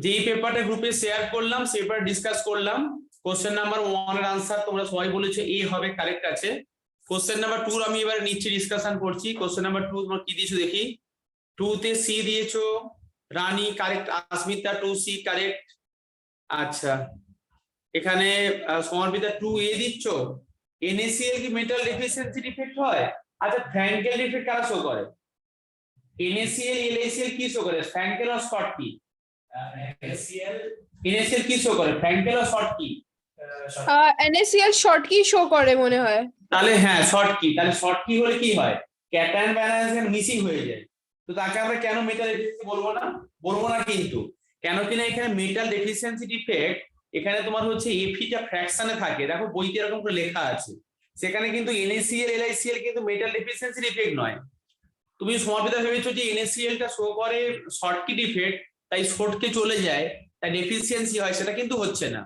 যেই পেপারটা গ্রুপে শেয়ার করলাম সেই পেপার ডিসকাস করলাম। কোশ্চেন নাম্বার 1 এর आंसर তোমরা সবাই বলেছো এ হবে, কারেক্ট আছে। কোশ্চেন নাম্বার 2 আমি এবারে নিচে ডিসকাশন করছি। কোশ্চেন নাম্বার 2 তোমরা কি দিয়েছো দেখি। 2 তে সি দিয়েছো, রানী কারেক্ট, আসমিতা 2 সি কারেক্ট। আচ্ছা, এখানে সমর্পিতা 2 এ দিচ্ছ। NaCl কি মেটাল ডেফিসিয়েন্সি ডিফেক্ট হয়? আচ্ছা, ফ্র্যাঙ্কেল ডিফেক্ট কারা শো করে? NaCl LaCl কি শো করে? ফ্র্যাঙ্কেল আর শর্ট কি? NaCl কি শো করে? ফ্র্যাঙ্কেল আর শর্ট কি? NaCl শর্ট কি শো করে মনে হয়। তাহলে হ্যাঁ শর্ট কি। তাহলে শর্ট কি হলে কি হয়? ক্যাটায়ন ব্যালেন্স মিসিং হয়ে যায়। তো তাকে আমরা কেন মেটাল ডেফিসিয়েন্সি বলবো না? বলবো না কিন্তু। কেন কিনা এখানে মেটাল ডেফিসিয়েন্সি ডিফেক্ট এখানে তোমার হচ্ছে এফিটা ফ্র্যাকশনে থাকে। দেখো বইতে এরকম করে লেখা আছে। সেখানে কিন্তু NaCl LiCl কিন্তু মেটাল ডেফিসিয়েন্সি ডিফেক্ট নয়। তুমি সমর্পিতা ভেবেছো যে NaCl টা শো করে শর্ট কি ডিফেক্ট, তাই শর্টকে চলে যায়, তাই ডেফিসিয়েন্সি হয়, সেটা কিন্তু হচ্ছে না।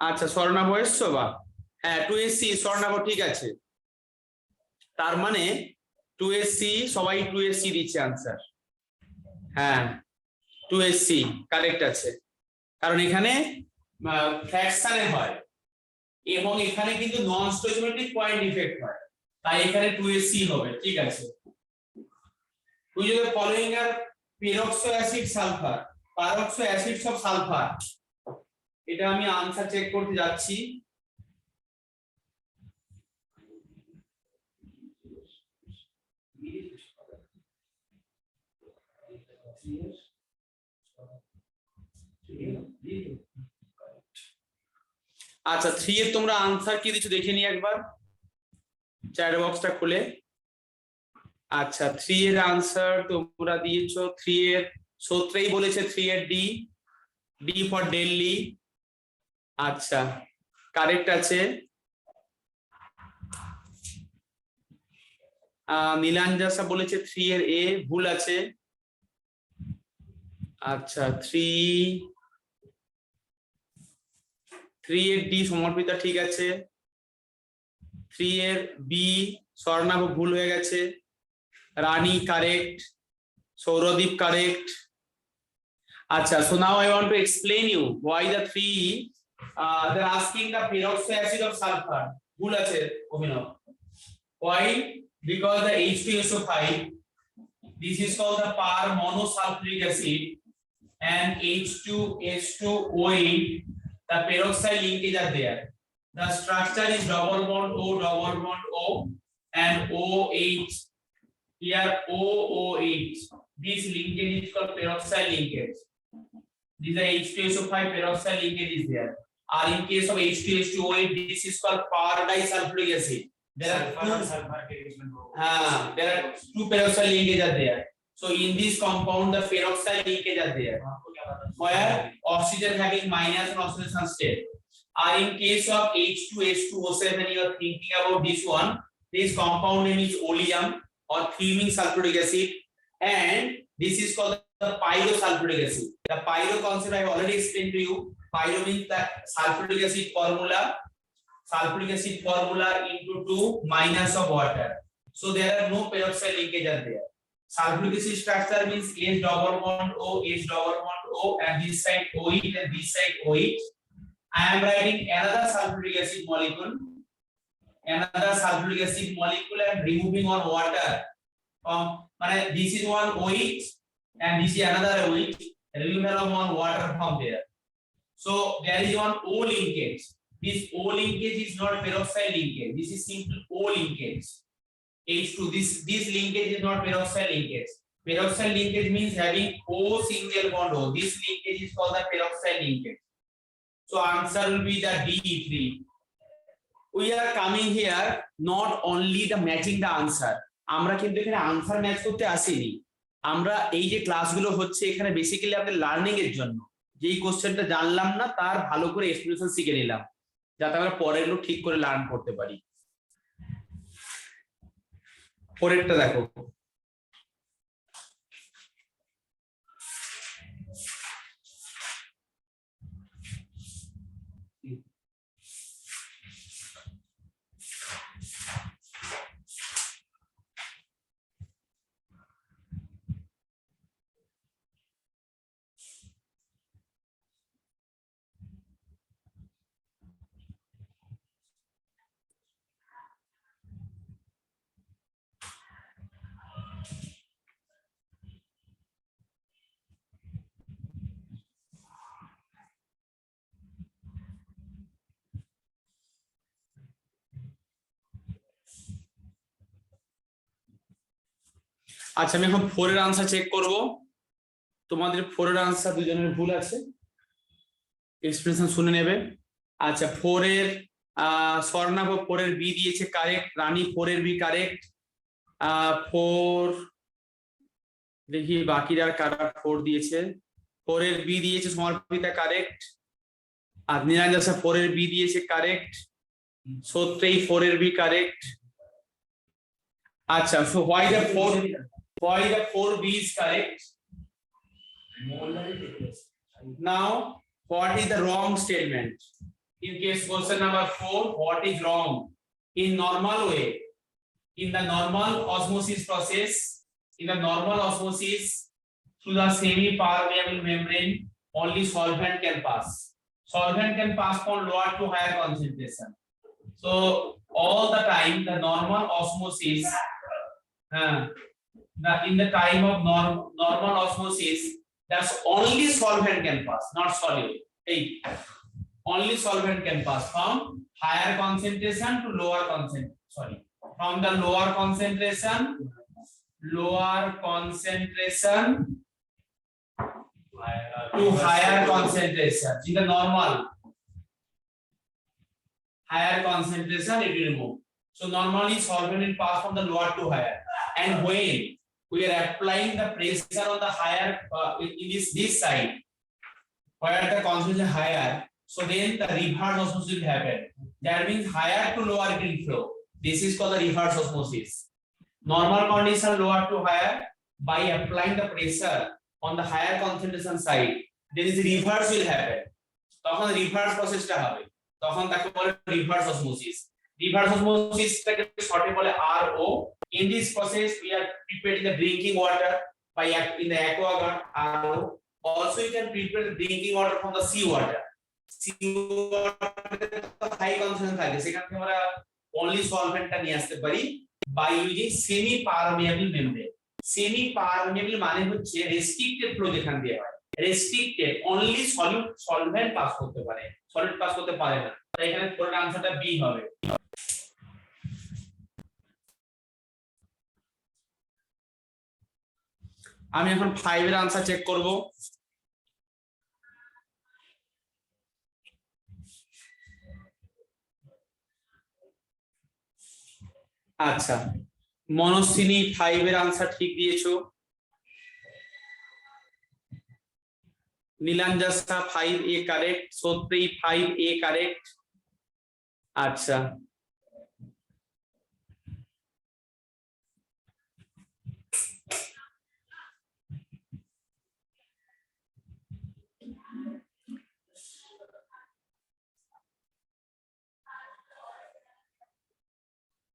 আচ্ছা, স্বর্ণাভ এসছো বা? হ্যাঁ 2SC স্বর্ণাভ ঠিক আছে। তার মানে 2SC, সবাই 2SC দিচ্ছে आंसर। হ্যাঁ 2SC কারেক্ট আছে, কারণ এখানে ফ্র্যাকশনে হয় এবং এখানে কিন্তু নন স্টয়কিওমেট্রিক পয়েন্ট ইফেক্ট হয়, তাই এখানে 2SC হবে। ঠিক আছে। তুই যদি ফলোইং আর peroxo acid sulphur, peroxo acids of sulphur, এটা আমি आंसर চেক করতে যাচ্ছি। আচ্ছা 3 এর তোমরা आंसर কি দিছো দেখে নি একবার চ্যাট বক্সটা খুলে। আচ্ছা 3 এর आंसर তোমরা দিয়েছো, 3 এর সূত্রেই বলেছে 3 এর ডি, ডি ফর দিল্লি। আচ্ছা কারেক্ট আছে। নীলাঞ্জাসা বলেছে 3 এর এ, ভুল আছে। আচ্ছা 3 এর ডি সমর্পিতা ঠিক আছে। 3 এর বি স্বর্ণাভ ভুল হয়ে গেছে। রানী কারেক্ট, সৌরদীপ কারেক্ট। আচ্ছা, so now I want to explain you why the 3 they're asking the peroxide acid of sulfur. ভুল আছে অভিনব। Why? Because the H2SO5, this is called the par monosulfuric acid, and H2S2O8, the peroxide linkage are there. The structure is double bond O and OH. Here OOH. This linkage is called peroxide linkage. This is H2SO5 peroxide linkage is there. Or in case of H2S2O8, this is called par disulfuric acid. There are two peroxide linkage are there. So in this compound, the peroxide linkage are there, where oxygen having minus and oxidation state. Or in case of H2S2O7, you are thinking about this one. This compound name is oleum or fuming sulfuric acid, and this is called the pyrosulfuric acid. The pyro concept I have already explained to you. Pyro means the sulfuric acid formula. Sulfuric acid formula into 2 minus of water. So there are no peroxide linkage are there. Sulfuric acid structure means H double bond O, H double bond O, and this side OH and this side OH. I am writing another sulfuric acid molecule. Another sulfuric acid molecule and removing on water. This is one OH and this is another OH. Removal on water from there. So there is one O linkage. This O linkage is not peroxide linkage. This is simple O linkage. H2. This linkage is not peroxide linkage. Peroxide linkage means having O single bond O. This linkage is called the peroxide linkage. So answer will be the D3. We are coming here not only the matching the answer. আমরা কিন্তু এখানে answer match করতে আসিনি। আমরা এই যে ক্লাসগুলো হচ্ছে এখানে বেসিক্যালি আমাদের লার্নিং এর জন্য, যেই কোশ্চেনটা জানলাম না তার ভালো করে এক্সপ্লেনেশন শিখে নিলাম, যাতে আমরা পরেরগুলো ঠিক করে লার্ন করতে পারি। পরেরটা দেখো। আচ্ছা আমি এখন 4 এর आंसर চেক করব তোমাদের 4 এর आंसर দুজনের ভুল আছে এক্সপ্রেশন শুনে নেবে আচ্ছা 4 এর স্বর্ণাভ 4 এর বি দিয়েছে কারেক্ট রানী 4 এর বি কারেক্ট 4 দেখি বাকিরা কারা 4 দিয়েছে 4 এর বি দিয়েছে সমর্পিতা কারেক্ট আর নিরঞ্জসা 4 এর বি দিয়েছে কারেক্ট সত্যই 4 এর বি কারেক্ট আচ্ছা so why the 4 b is correct now what is the wrong statement in case question number 4 what is wrong in normal way in the normal osmosis process in the normal osmosis through the semi permeable membrane only solvent can pass from lower to higher concentration so all the time the normal osmosis in the time of normal osmosis that's only solvent can pass not solute only solvent can pass from higher concentration to lower concentration from the lower concentration to higher concentration in the normal higher concentration it will move so normally solvent will pass from the lower to higher and when we are applying the pressure on the higher in this side where the concentration is higher so then the reverse osmosis will happen that means higher to lower it will flow this is called the reverse osmosis normal condition lower to higher by applying the pressure on the higher concentration side there is reverse will happen তখন reverse process টা হবে তখন তাকে বলে reverse osmosis টাকে শর্টে বলে RO in this process we are preparing the drinking water by in the aquaguard RO also you can prepare the drinking water from the seawater high concentration থাকে সেখান থেকে আমরা only solvent টা নিয়ে আসতে পারি by using semi permeable membrane semi permeable মানে হচ্ছে restricted flow যেখান দিয়ে হয় restricted only solvent পাস করতে পারে solid পাস করতে পারে না তাই এখানে পুরো आंसरটা বি হবে আমি এখন 5 এর आंसर চেক করব আচ্ছা মনস্বিনী 5 এর आंसर ঠিক দিয়েছো নীলাঞ্জসা 5A কারেক্ট সত্যই 5A কারেক্ট আচ্ছা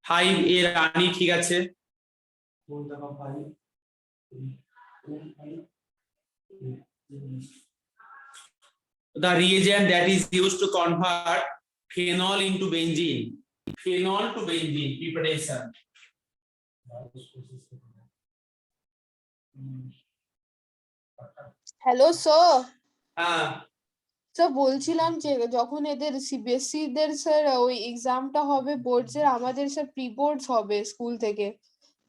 ফাইভ এ রানী ঠিক আছে the reagent that is used to convert phenol into benzene phenol to benzene preparation hello sir হ্যাঁ স্যার বলছিলাম যে যখন এদের সিবিএসসি দের স্যার ওই এক্সামটা হবে বোর্ডসের আমাদের স্যার প্রি বোর্ডস হবে স্কুল থেকে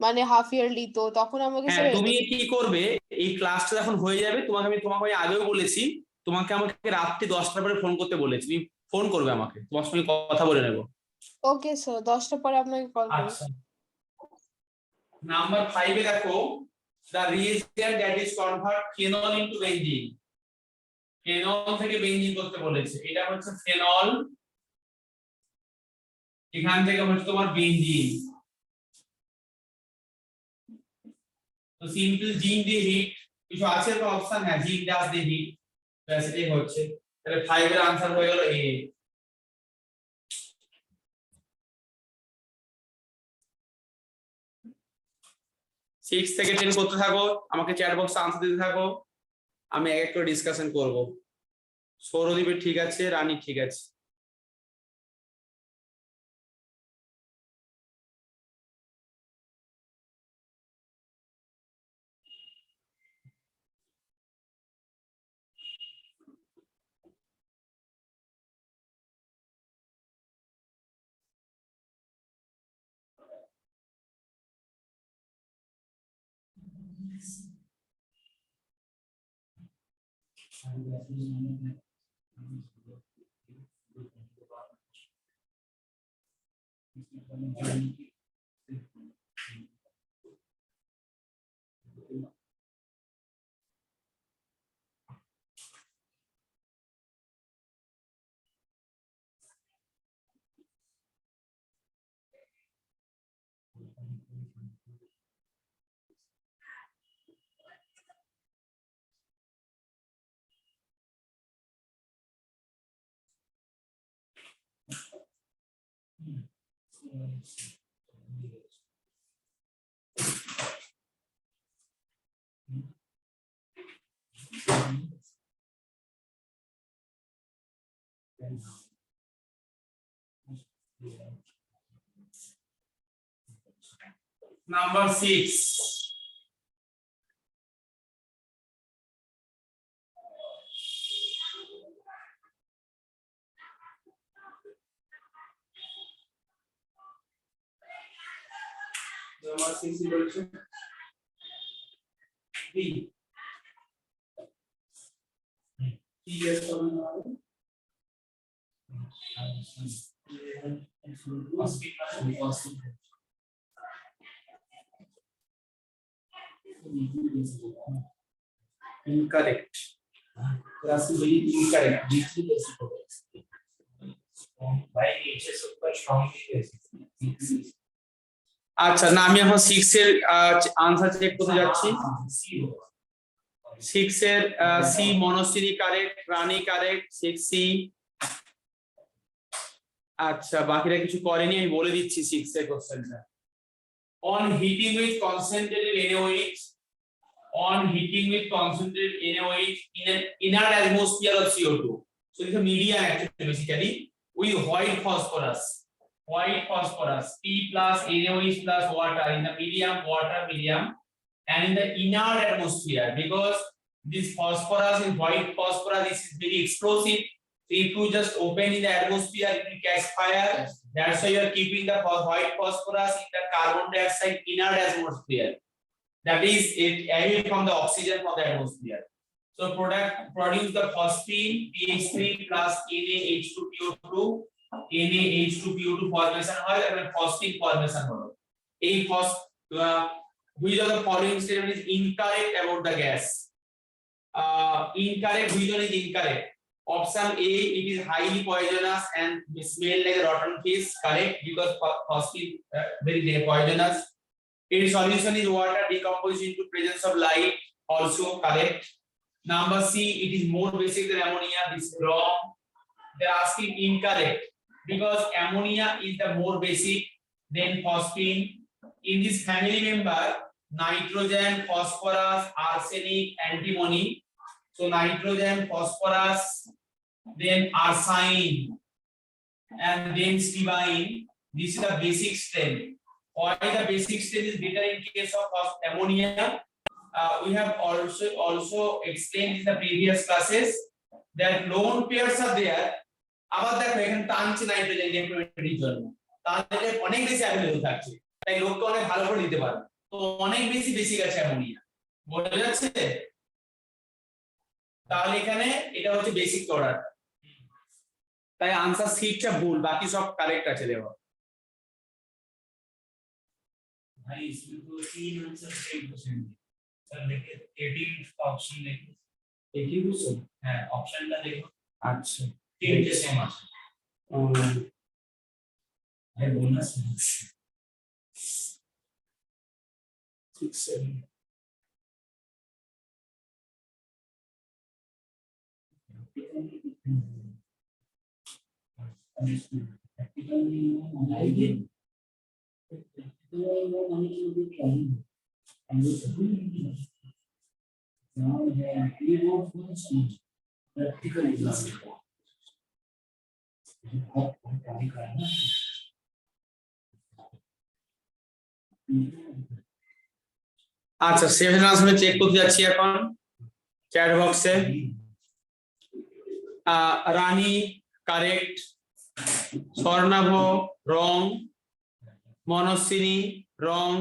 মানে হাফ ইয়ারলি তো তখন আমাকে হ্যাঁ স্যার তুমি কি করবে এই ক্লাসটা যখন হয়ে যাবে তোমাকে আগেও বলেছি আমাকে রাত্রি 10টার পরে ফোন করতে বলেছি তুমি ফোন করবে আমাকে তোমার সঙ্গে কথা বলে নেব ওকে স্যার 10টা পরে আপনাকে কল করব আচ্ছা নাম্বার 5 এ দেখো the reagent that is convert phenol into benzene phenol থেকে বেনজিন করতে বলেছে এটা হচ্ছে ফেনল এখান থেকে হচ্ছে তোমার বেনজিন তো সিম্পল জিন দিয়ে হিট কিছু আছে তো অপশন হ্যাঁ জিন ডাস দিয়ে হিট ব্যাস এটাই হচ্ছে তাহলে 5 এর आंसर হয়ে গেল এ সিক্স থেকে 10 করতে থাকো আমাকে চ্যাট বক্সে आंसर দিতে থাকো আমি এক এক করে ডিসকাশন করব সৌরদীপের ঠিক আছে রানী ঠিক আছে Number 6. Number 6 is B. Yes, incorrect. That's very incorrect. By nature super strongly basic. আচ্ছা না আমি এখন 6 এর आंसर চেক করতে যাচ্ছি 6 এর সি মনোসিনি কারেক্ট, রানী কারেক্ট, 6C। আচ্ছা বাকিরা কিছু করেনি, আমি বলে দিচ্ছি 6 এর কোশ্চেনটা। on heating with concentrated NaOH in an inert atmosphere of CO2, so it's a medium actually basically with white phosphorus P plus NaOH plus water in the medium and in the inert atmosphere, because this phosphorus is white phosphorus, this is very explosive. So if you just open in the atmosphere it will catch fire. That's why you are keeping the white phosphorus in the carbon dioxide inert atmosphere, that is it away from the oxygen from the atmosphere. So produce the phosphine PH3 plus NaH2PO2 formation হয় এবং phosphine formation হলো। এই which of the following statement is incorrect about the gas? Incorrect, which one is incorrect? Option A, it is highly poisonous and smell like a rotten fish. Correct, because phosphine very poisonous. Its solution is water decomposed into presence of light. Also correct. Number C, it is more basic than ammonia. This is wrong. They are asking incorrect, because ammonia is the more basic than phosphine. In this family member, nitrogen, phosphorus, arsenic, antimony. So nitrogen, phosphorus, then arsine, and then stibine. This is the basic strength. Why the basic strength is better in case of ammonia? We have also explained in the previous classes that lone pairs are there. আবার দেখো এখানে টানছে nitrogen electronegative জন্য, তাহলে অনেক বেশি available থাকছে, তাই লোককে অনেক ভালো করে দিতে পারবে। তো অনেক বেশি বেসিক আছে অ্যামোনিয়া, বোঝা যাচ্ছে? তাহলে এখানে এটা হচ্ছে বেসিক অর্ডার, তাই आंसर সিটটা ভুল, বাকি সব কারেক্ট আছে দেখো। भाई इसमें तो 3 आंसर 100% सर देखिए 18 ऑप्शन देखिए 80% है ऑप्शन का देखो। আচ্ছা 3 के सेम आंसर है बोनस 6 7 আচ্ছা 7 আনসার চেক করতে যাচ্ছি এখন চ্যাট বক্সে। রানী কারেক্ট, স্বর্ণাভ রং, মনস্বিনী রং,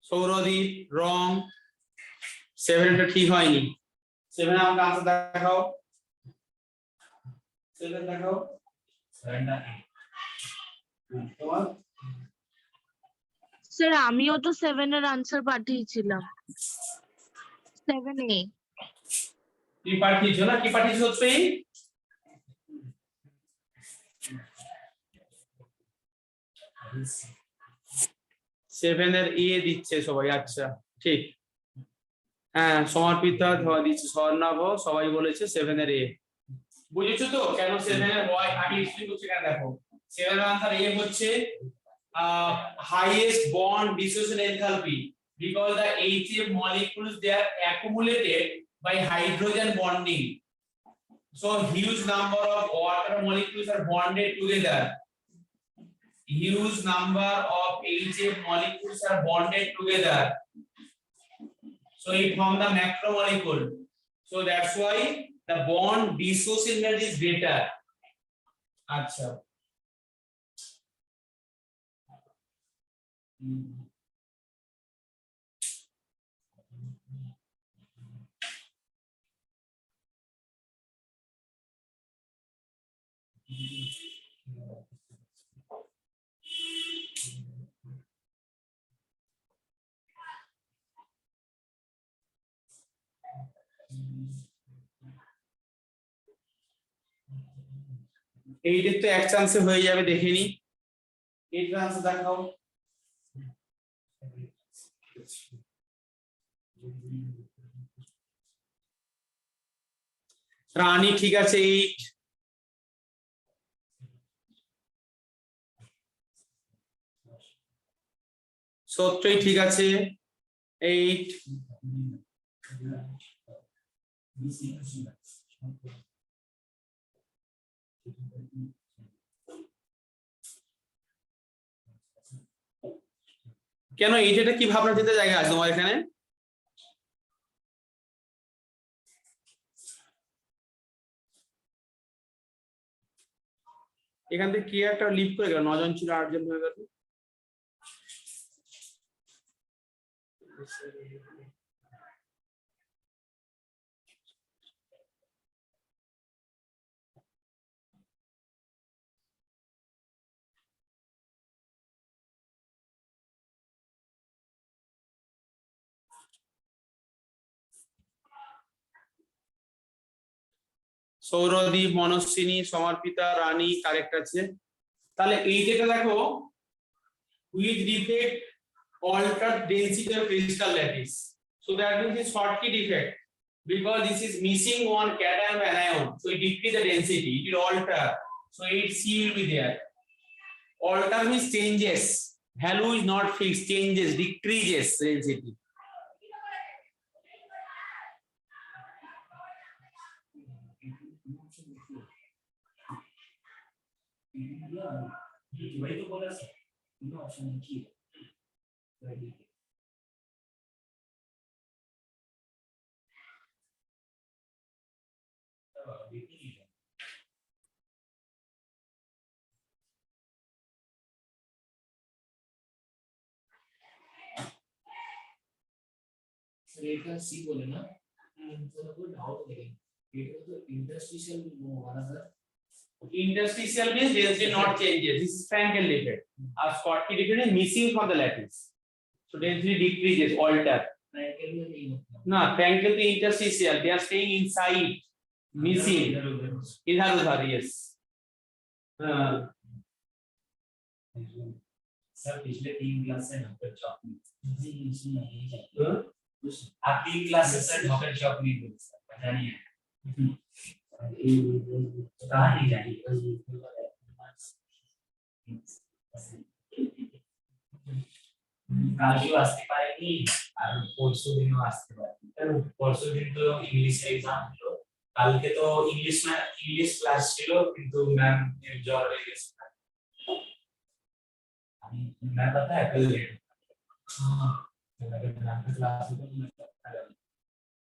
সৌরদীপ রং 7 টা ঠিক হয়নি 7 আমাকে আনসার দেখাও 7 দেখাও 7 তোমার স্যার আমিও তো 7 এর আনসার পাঠিয়েছিলাম 7A কি পাঠিয়েছো না কি পাঠিয়েছো তুমি 7 এর এ দিচ্ছে সবাই আচ্ছা ঠিক হ্যাঁ সমর্পিতা ধোয়া দিচ্ছে স্বর্ণাভ সবাই বলেছে 7 এর এ বুঝেছো তো কেন 7 এর ওয়াই আগে এক্সপ্লেইন করছি কেন দেখো 7 এর আনসার এ হচ্ছে highest bond dissociation enthalpy because the HF molecules they are accumulated by hydrogen bonding so huge number of water molecules are bonded together huge number of HF molecules are bonded together so it form the macromolecule so that's why the bond dissociation is greater acha এইটার তো এক চান্সে হয়ে যাবে দেখে নি এই chance দেখাও রানী ঠিক আছে 8 সত্যই ঠিক আছে 8 কেন এইটা কি ভাবনা চিন্তা জায়গা আছে তোমার এখানে এখান থেকে কি একটা লিভ করে গেল 9 জন ছিল 8 জন হয়ে গেল সৌরদীপ মনস্বিনী সমর্পিতা রানী কারেক্ট আছে তাহলে এই যেটা দেখো with defect alter density of crystal lattice so that means it's Schottky defect because this is missing one cation and anion so it decrease the density it will alter so 8C will be there alter means changes value is not fixed changes decreases density वही तो बोला sir no option की ready sir एक का सी बोले ना sir कोई doubt नहीं एक तो इंटरस्टिशियल वाला sir interstitial means density not changes this is Frankel defect a Schottky defect is missing from the lattice so density decreases alter practical में नहीं होता na Frankel to interstitial they are staying inside missing idhar udhar yes sir पिछले 3 class से number chop नहीं आप 3 class से sir number chop नहीं बोल सर पता नहीं है कहाँ नहीं जानी কালকে আসতে পারেনি আর পরশু দিনও আসতে পারেনি পরশু দিন তো ইংলিশ এক্সাম হলো কালকে তো ইংলিশ ক্লাস ছিল কিন্তু ম্যাম এর জ্বর হয়ে গেছে আমি मैं पता है कल लेट हां अगर मैम का क्लास हो तो मैं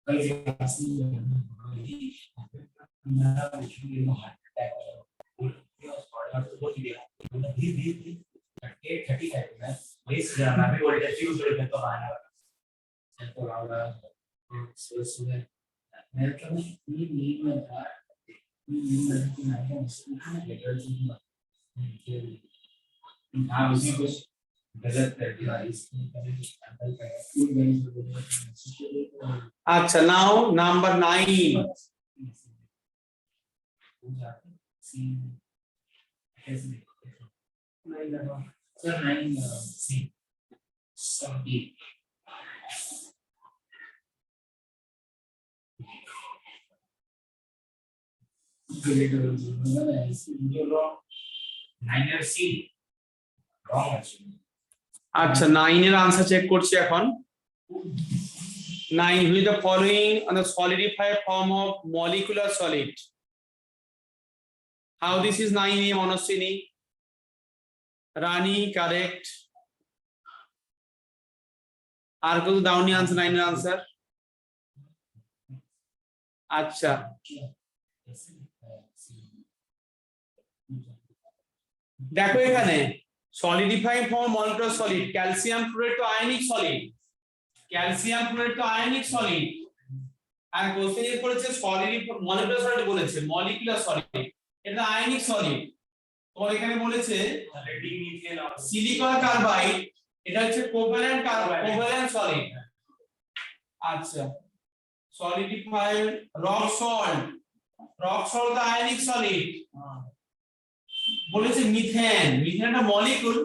कल क्लास नहीं मैं पूछूंगी नो हार्ट अटैक और ये स्पॉट तो बोल दिया 8:35 में Please, maybe what is the future of the line? And for our so student, naturally, we need that. We need that in our homes. Now, we see this. আচ্ছা, now number 9. আচ্ছা, 9 এর answer check করছি এখন। 9, who is the following on the solidified form of molecular solid? How this is 9A, Monosini? Rani, correct. Arkul Downy answer 9 answer. আচ্ছা, দেখো এখানে solidifying form molecular solid, calcium fluoride তো ionic solid, calcium fluoride তো ionic solid. আর question এর করেছে solid molecular solid বলেছে, molecular solid এটা ionic solid. তো এখানে বলেছে সিলিকন কার্বাইড, এটা হচ্ছে কোভ্যালেন্ট কোভ্যালেন্ট সলিড। আচ্ছা, সলিডিফাইড রক সল্ট তো আয়নিক সলিড। বলেছে মিথেন, মিথেন একটা মলিকুল,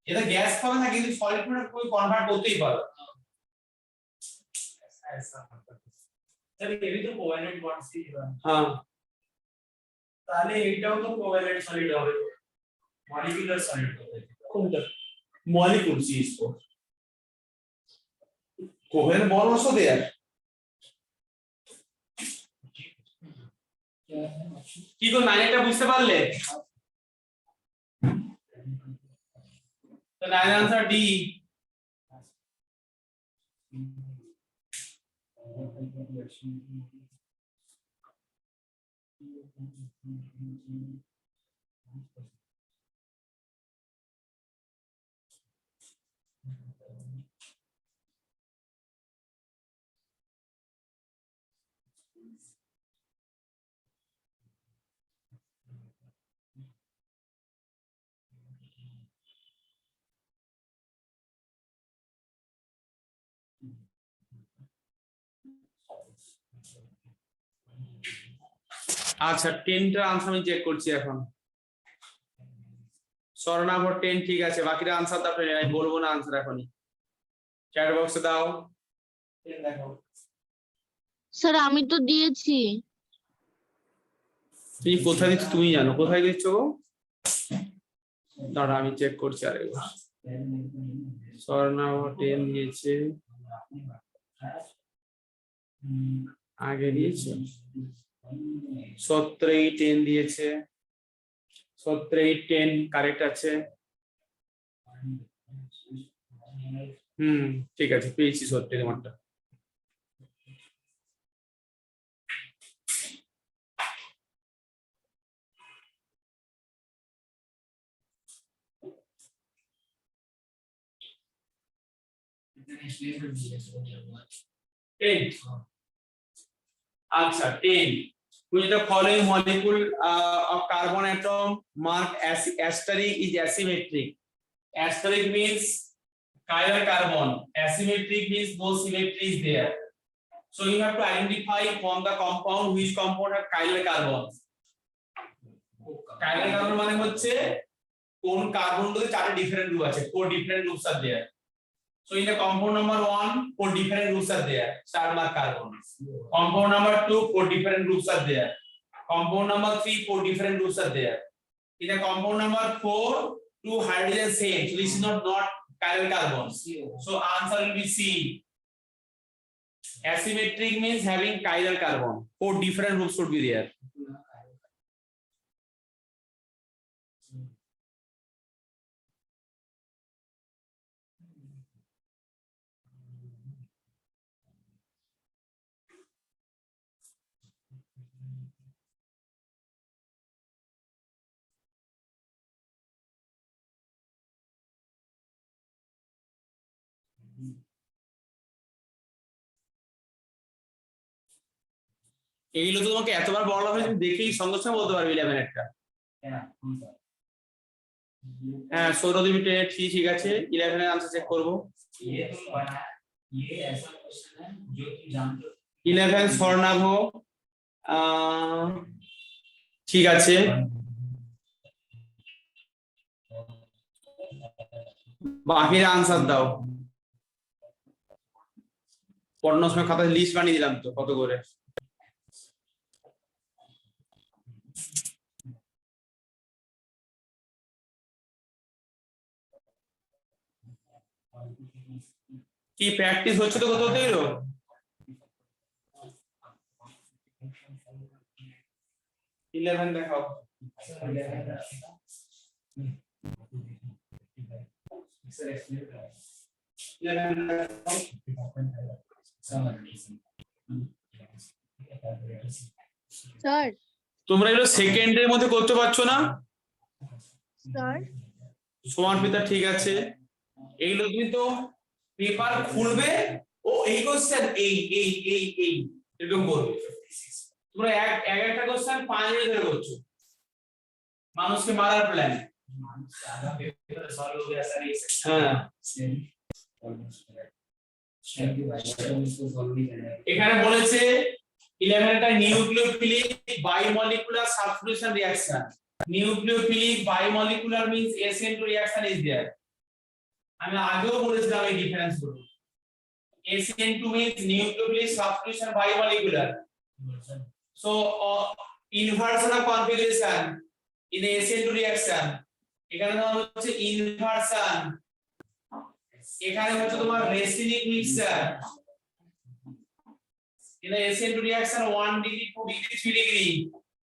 এটা গ্যাস ফর্মে থাকে কিন্তু সলিড ফর্মে কনভার্ট করতেই পারে। सर ये भी तो कोवैलेंट बॉन्ड सी है। हाँ, তাহলে এটাও তো কোভ্যালেন্ট সলিড হবে, মলিকুলার সলিড হবে। কোনটা মলিকুল সি इसको কোভ্যালেন্ট বন্ড also there। কি গো 9 এটা বুঝতে পারলে? তো 9 আনসার ডি। আচ্ছা, 10টা আনসার আমি চেক করছি এখন। স্বর্ণাভর 10 ঠিক আছে, বাকিটা আনসার তো আপনি আমি বলবো না আনসার এখনই। চ্যাট বক্সে দাও। স্যার আমি তো দিয়েছি। তুমি কোথায় দিচ্ছ তুমি জানো, কোথায় দিচ্ছ গো? দাঁড়া আমি চেক করছি আরেকবার। স্বর্ণাভর 10 দিয়েছে, আগে দিয়েছে 17 10 দিয়েছে, 17 10 কারেক্ট আছে। ঠিক আছে, পেয়েছি 17 তোমারটা। আচ্ছা 10, which the following molecule of carbon atom marked as asterisk is asymmetric? Asterisk means chiral carbon, asymmetric means no symmetry is there. So you have to identify from the compound which compound have chiral carbon. Chiral carbon মানে হচ্ছে কোন কার্বনগুলোতে চারটি different group আছে, 4 different groups are there. So in the compound number 1, 4 different groups are there, star mark carbon. Compound number 2, 4 different groups are there. Compound number 3, 4 different groups are there. In the compound number 4, 2 hydrogen same. So this is not chiral carbon. So answer will be C. Asymmetric means having chiral carbon. 4 different groups should be there. এইগুলো তো তোমাকে এতবার বলা হয়েছে, তুমি দেখেই সঙ্গে সঙ্গে বলতে পারবে 11 একটা। হ্যাঁ, সৌরভ লিমিটেড ঠিক আছে, 11 এর आंसर চেক করব। ये तुम बना, ये ऐसा क्वेश्चन है जो तुम जानते हो। 11 স্বর্ণাভ, ঠিক আছে, বাকির आंसर দাও। পড়ানোর সময় খাতায় লিস্ট বানিয়ে দিলাম তো কত করে। কি প্র্যাকটিস হচ্ছে তো কোথাও থেকে? 11 দেখাও। স্যার তোমরা এগুলো সেকেন্ডের মধ্যে করতে পারছো না? স্যার সমান পিতা ঠিক আছে, এইগুলো তুমি তো পেপার খুলবে, ও এই কোশ্চেন এই এরকম করবে। তোমরা একটা কোশ্চেন 5 মিনিট ধরে করছো, মানুষকে মারার প্ল্যান। आधा पेपर सॉल्व हो गया सर ये। হ্যাঁ, এখানে বলেছে 11 টা nucleophilic bimolecular substitution reaction. Nucleophilic bimolecular means SN2 reaction is there. আমি আগেও বলেছিলাম এই ডিফারেন্স গুলো। SN2 means nucleophilic substitution bimolecular. So inversion of configuration in the SN2 reaction, এখানে তোমার হচ্ছে ইনভার্সন, এখানে হচ্ছে তোমার রেসিনিক mixture. in the SN2 reaction 1 degree 2 degree 3 degree,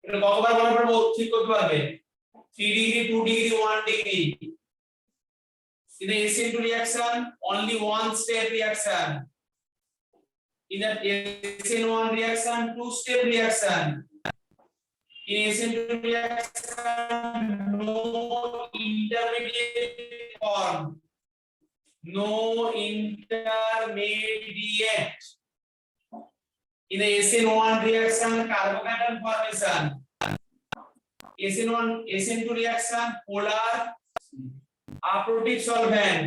এটা কতবার বলার পর ঠিক করতে পারবে? 3 degree 2 degree 1 degree. In the SN2 reaction only one step reaction. In the SN1 reaction 2-step reaction. In SN2 reaction no intermediate form, no intermediate. In the SN1 reaction carbocation formation. SN2 reaction polar aprotic solvent.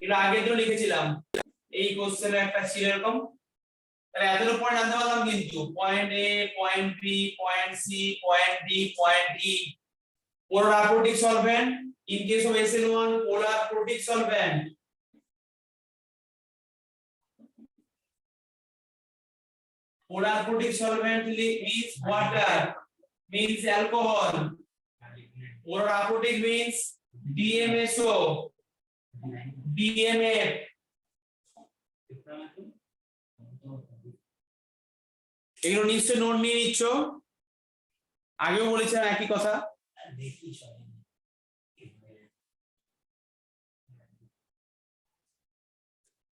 এর আগে তো লিখেছিলাম, এই কোশ্চেনে একটা ছিল এরকম। তাহলে এতগুলো পয়েন্ট জানতে পারলাম, কিন্তু point A, point B, point C, point D, point E. polar aprotic solvent, in case of SN1 polar aprotic solvent. Polar aprotic solvent means water, means alcohol. Polar aprotic means DMSO, DMF. এগুলো নিশ্চয় note নিয়ে নিচ্ছ, আগেও বলেছিলাম একই কথা।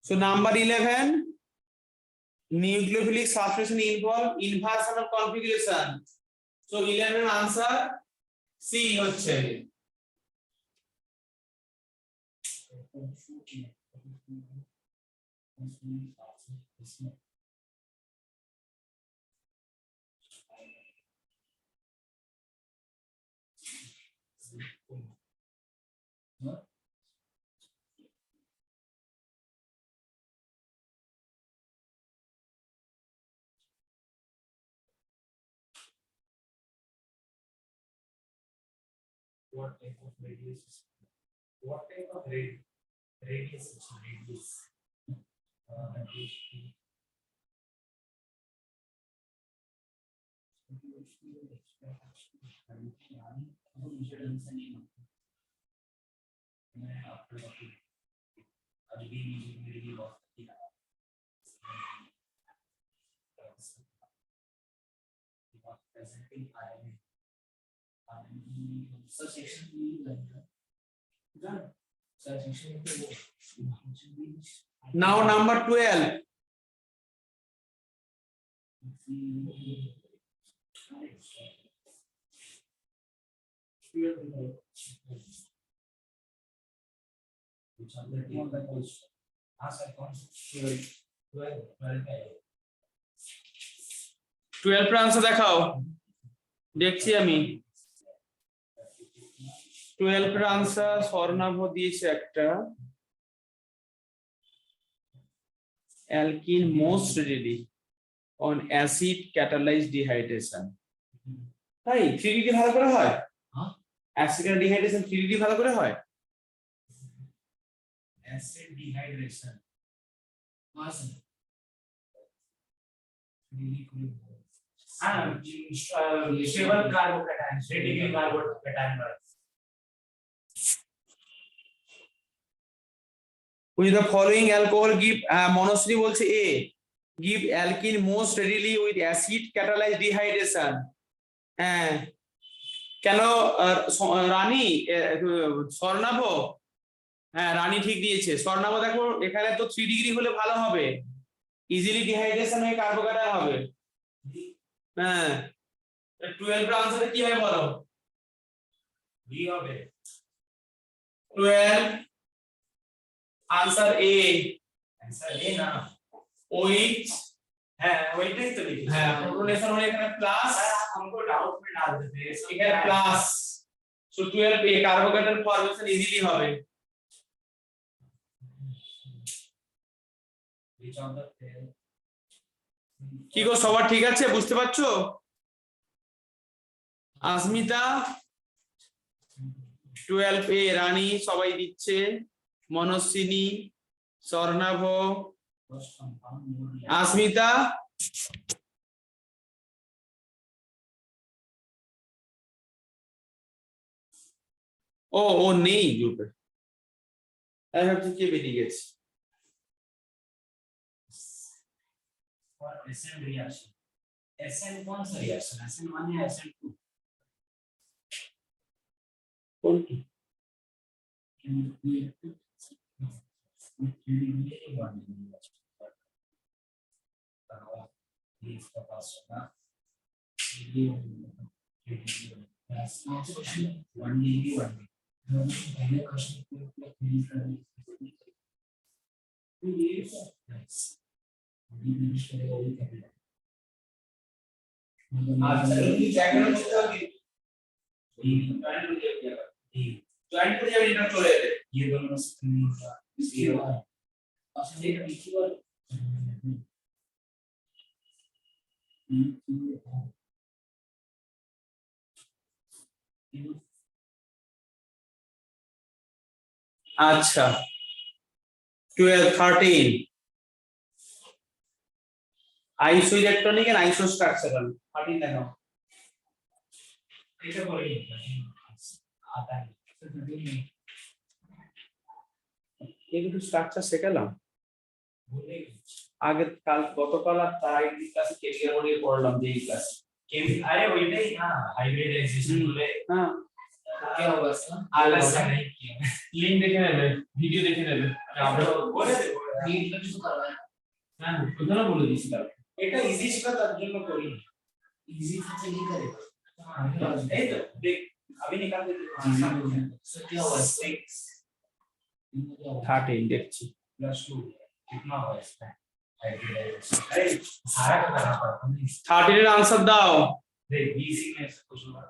So number 11, nucleophilic substitution involve inversion of configuration. So 11 answer C হচ্ছে। What type of radius? What type of radius? Radius. Now number 12. हाँ सर कौन सा 12 है 12 এর आंसर দেখাও দেখছি আমি 12 এর आंसर স্বর্ণাভ দিয়েছে একটা alkene most readily on acid catalyzed dehydration তাই 3D ভালো করে হয় হ্যাঁ অ্যাসিড ডিহাইড্রেশন 3D ভালো করে হয় acid dehydration हाँ सर हाँ stable carbocation readily carbocation which the following alcohol give monosri বলছে a give alkene most readily with acid catalyzed dehydration হ্যাঁ কেন রানী স্বর্ণাভ হ্যাঁ রানী ঠিক দিয়েছে স্বর্ণাভ দেখো এখানে তো 3 ডিগ্রি হলে ভালো হবে ইজিলি ডিহাইড্রেশন হয়ে কার্বোকাটায়ন হবে হ্যাঁ 12 এর आंसर কি হবে বলো B হবে 12 आंसर ए आंसर ए ना which है वही तो लिखी হ্যাঁ प्रोटोनेशन হলে এখানে প্লাস हमको डाउट में डाल देते हैं এখানে প্লাস সো 12 এ কার্বোকাটায়ন ফরমেশন ইজিলি হবে কি গো সবার ঠিক আছে বুঝতে পারছো আসমিতা 12 এ রানী সবাই দিচ্ছে মনস্বিনী স্বর্ণাভ আসমিতা ও নেই গ্রুপে আমি ভাবছি কে বেরিয়ে গেছে और SN रिएक्शन SN कौन सा रिएक्शन SN वन या SN2 কোনটি আচ্ছা এই জায়গাটা করতে হবে জয়েন্ট করে যাবে এটা চলে যাবে ये दोनों स्क्रीन का जीरो है असली लिखी हुआ আচ্ছা 12 13 আইসো ইলেকট্রনিক এন্ড আইসো স্ট্রাকচারাল 13 দেখো ऐसे बोलिए आता है একটু স্ট্রাকচার শেখালাম बोले আগে কাল গতকাল আর তার আগে ক্লাসে কেমিক্যাল নিয়ে পড়লাম যে এই ক্লাস अरे वही नहीं हाँ हाइब्रिडाइजेशन बोले হ্যাঁ क्या होगा इसका आलस से नहीं किया লিংক দেখে নেবে ভিডিও দেখে নেবে बोले नीट में तो करवाया হ্যাঁ ওখানে বলে দিয়েছি কাল এটা ইজি ছিল তার জন্য করি इजी था चलिए करे এই তো देख अभी निकाल देते सो क्या हुआ 6 13 দেখছি +2 कितना हुआ इसका हाइब्रिडाइजेशन अरे सारा का करना पड़ता है 13 এর आंसर দাও देख बी सी में से कुछ होगा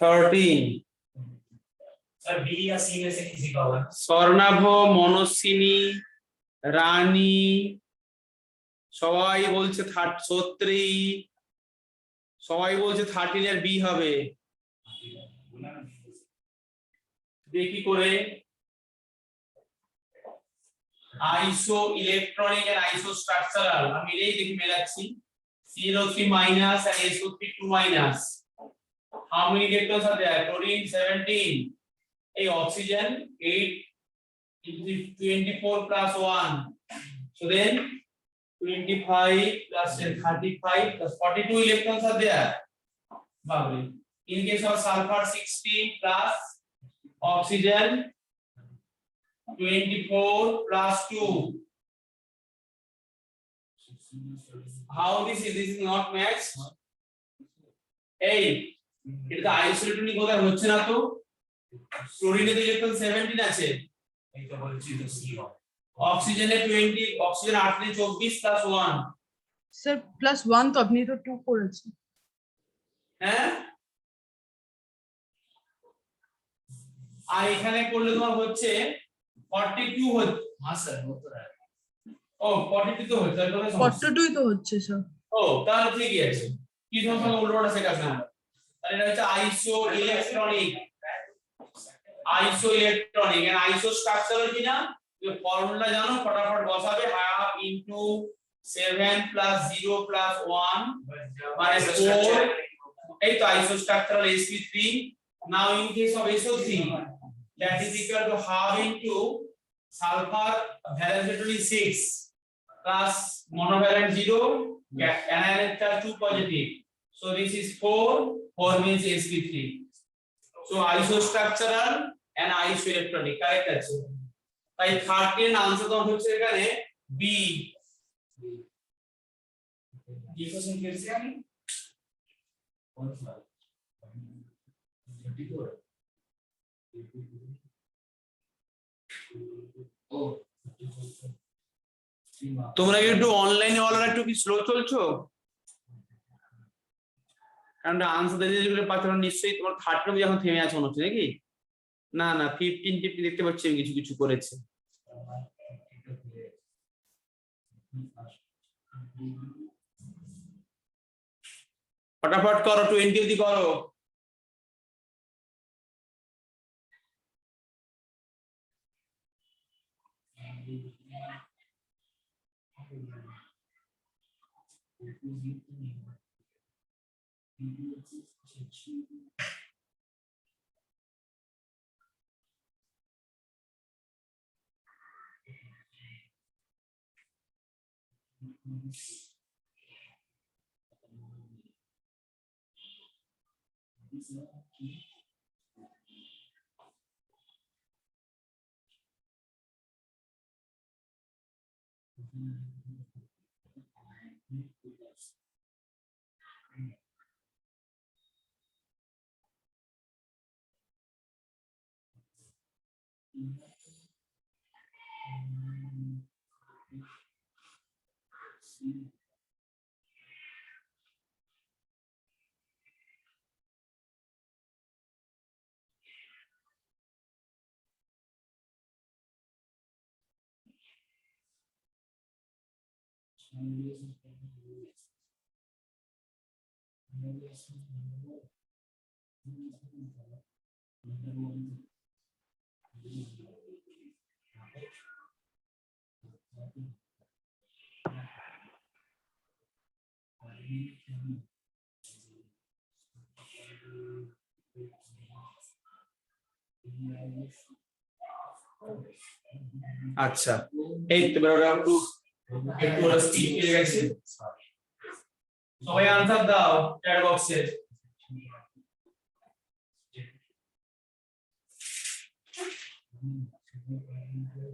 13 सर बी या सी में से किसी का होगा স্বর্ণাভ মনস্বিনী রানী সবাই বলছে 33 সবাই বলছে 13 এর বি হবে बोला ना দেখি করে আইসো ইলেকট্রনিক এন্ড আইসো স্ট্রাকচারাল আমি এই দেখি মেলাচ্ছি CO3 minus and SO3 2 minus how many electrons are there chlorine 17 a oxygen 8 into 24 plus 1 so then 25 plus 10 35 plus 42 electrons are there Babri. In case of sulfur 16 plus oxygen 24 plus 2 how this is not matched hey এটা আইসোলেটনিক কোথায় হচ্ছে না তো ক্লোরিনে তো electron 17 আছে এই তো বলছি তো সি হবে ऑक्सीजन है 20, ऑक्सीजन 8 ने 24 प्लस 1 सर +1 तो अपनी तो 2 করেছি হ্যাঁ আর এখানে করলে তোমার হচ্ছে 42 হচ্ছে हाँ सर वो तो है ও 42 তো হচ্ছে তাহলে কোনো সমস্যা 42 ই তো হচ্ছে স্যার ও তাহলে ঠিকই আছে কি সমস্যা উল্টোটা শেখাচ্ছে না তাহলে এটা হচ্ছে আইসো ইলেকট্রনিক এন্ড আইসো স্ট্রাকচার কি না তুমি ফর্মুলা জানো ফটাফট বসাবে হাফ ইনটু 7 প্লাস 0 প্লাস 1 মানে 4 এই তো আইসো structural sp3 now in case of SO3 that is equal to half into sulfur valence 26 plus monovalent 0 anion charge 2 positive so this is 4 means sp3 so isostructural and isoelectronic correct আছে তাই 13 answer তো হচ্ছে এখানে B কি question করছি আমি कौन सा 34 ओ তোমরা কি একটু অনলাইনে ওয়ালারা একটু কি স্লো চলছো কারণ আনসার দিতে যেগুলো পাচ্ছ নিশ্চয়ই তোমার 30 যখন থেমে আছে মনে হচ্ছে নাকি না না 15 টিপি দেখতে পাচ্ছি আমি কিছু কিছু করেছে ফটাফট করো 20 অবধি করো আচ্ছা এই তো বড় একটু একটু স্টিক পেয়ে গেছে সবাই আনসার দাও চ্যাট বক্সে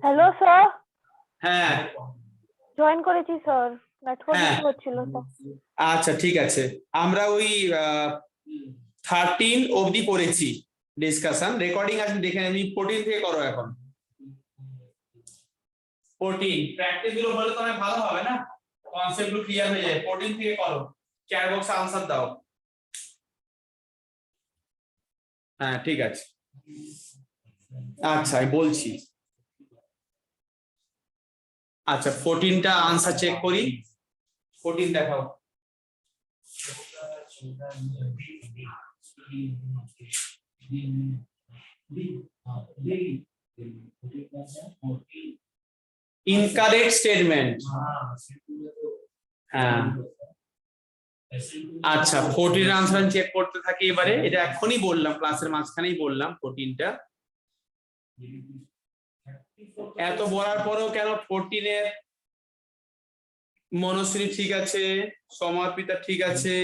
হ্যালো স্যার হ্যাঁ জয়েন করেছি স্যার নেটওয়ার্ক হ্যাঁ। ইস্যু হচ্ছিল তো আচ্ছা ঠিক আছে আমরা ওই 13 অবধি করেছি ডিসকাশন রেকর্ডিং আছে দেখে নিন 14 থেকে করো এখন 14 প্র্যাকটিস গুলো হলে তো অনেক ভালো হবে না কনসেপ্ট গুলো ক্লিয়ার হয়ে যায় 14 থেকে করো চ্যাট বক্সে আনসার দাও হ্যাঁ ঠিক আছে আচ্ছা আমি বলছি আচ্ছা 14টা আনসার চেক করি 14 দেখাও ইনকারেক্ট স্টেটমেন্ট হ্যাঁ আচ্ছা 14 আনসার চেক করতে থাকি এবারে এটা এখনই বললাম ক্লাসের মাঝখানেই বললাম 14টা এত বলার পরেও কেন 14 এর মনশ্রী ঠিক আছে সমাপিতা ঠিক আছে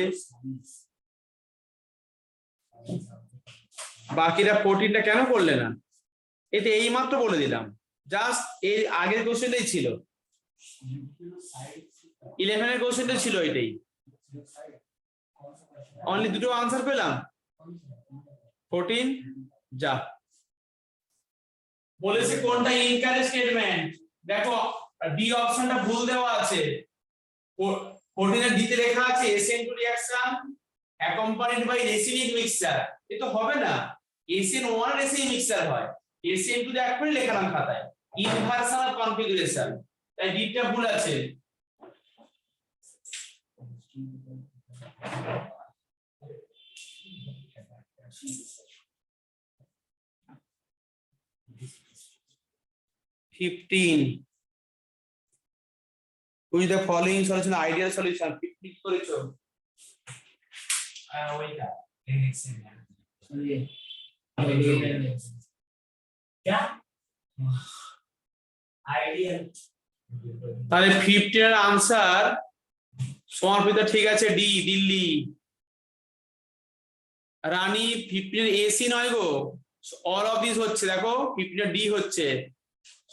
বাকিরা 14টা কেন করলে না এতে এই মাত্র বলে দিলাম জাস্ট এই আগের কোশ্চেনটাই ছিল 11 এর কোশ্চেনটা ছিল এটাই অনলি দুটো আনসার পেলাম 14 যা বলেছে কোনটা ইনকারেক্ট স্টেটমেন্ট দেখো ডি অপশনটা ভুল দেওয়া আছে। 14 এর ডিতে লেখা আছে SN2 reaction accompanied by racemic mixture, এ তো হবে না। SN1 racemic mixture হয়, SN2 তে এক করে লেখালাম খাতায় ইনভার্সাল কনফিগারেশন, তাই ডিটা ভুল আছে। Which the following solution ideal solution? 15 করেছো? ওইটা নেক্সট क्या आइडियल তাহলে 15 এর आंसर সমার্পিতা ঠিক আছে ডি দিল্লি। রানী 15 এসি নয় গো, অল অফ দিস হচ্ছে, দেখো 15 ডি হচ্ছে।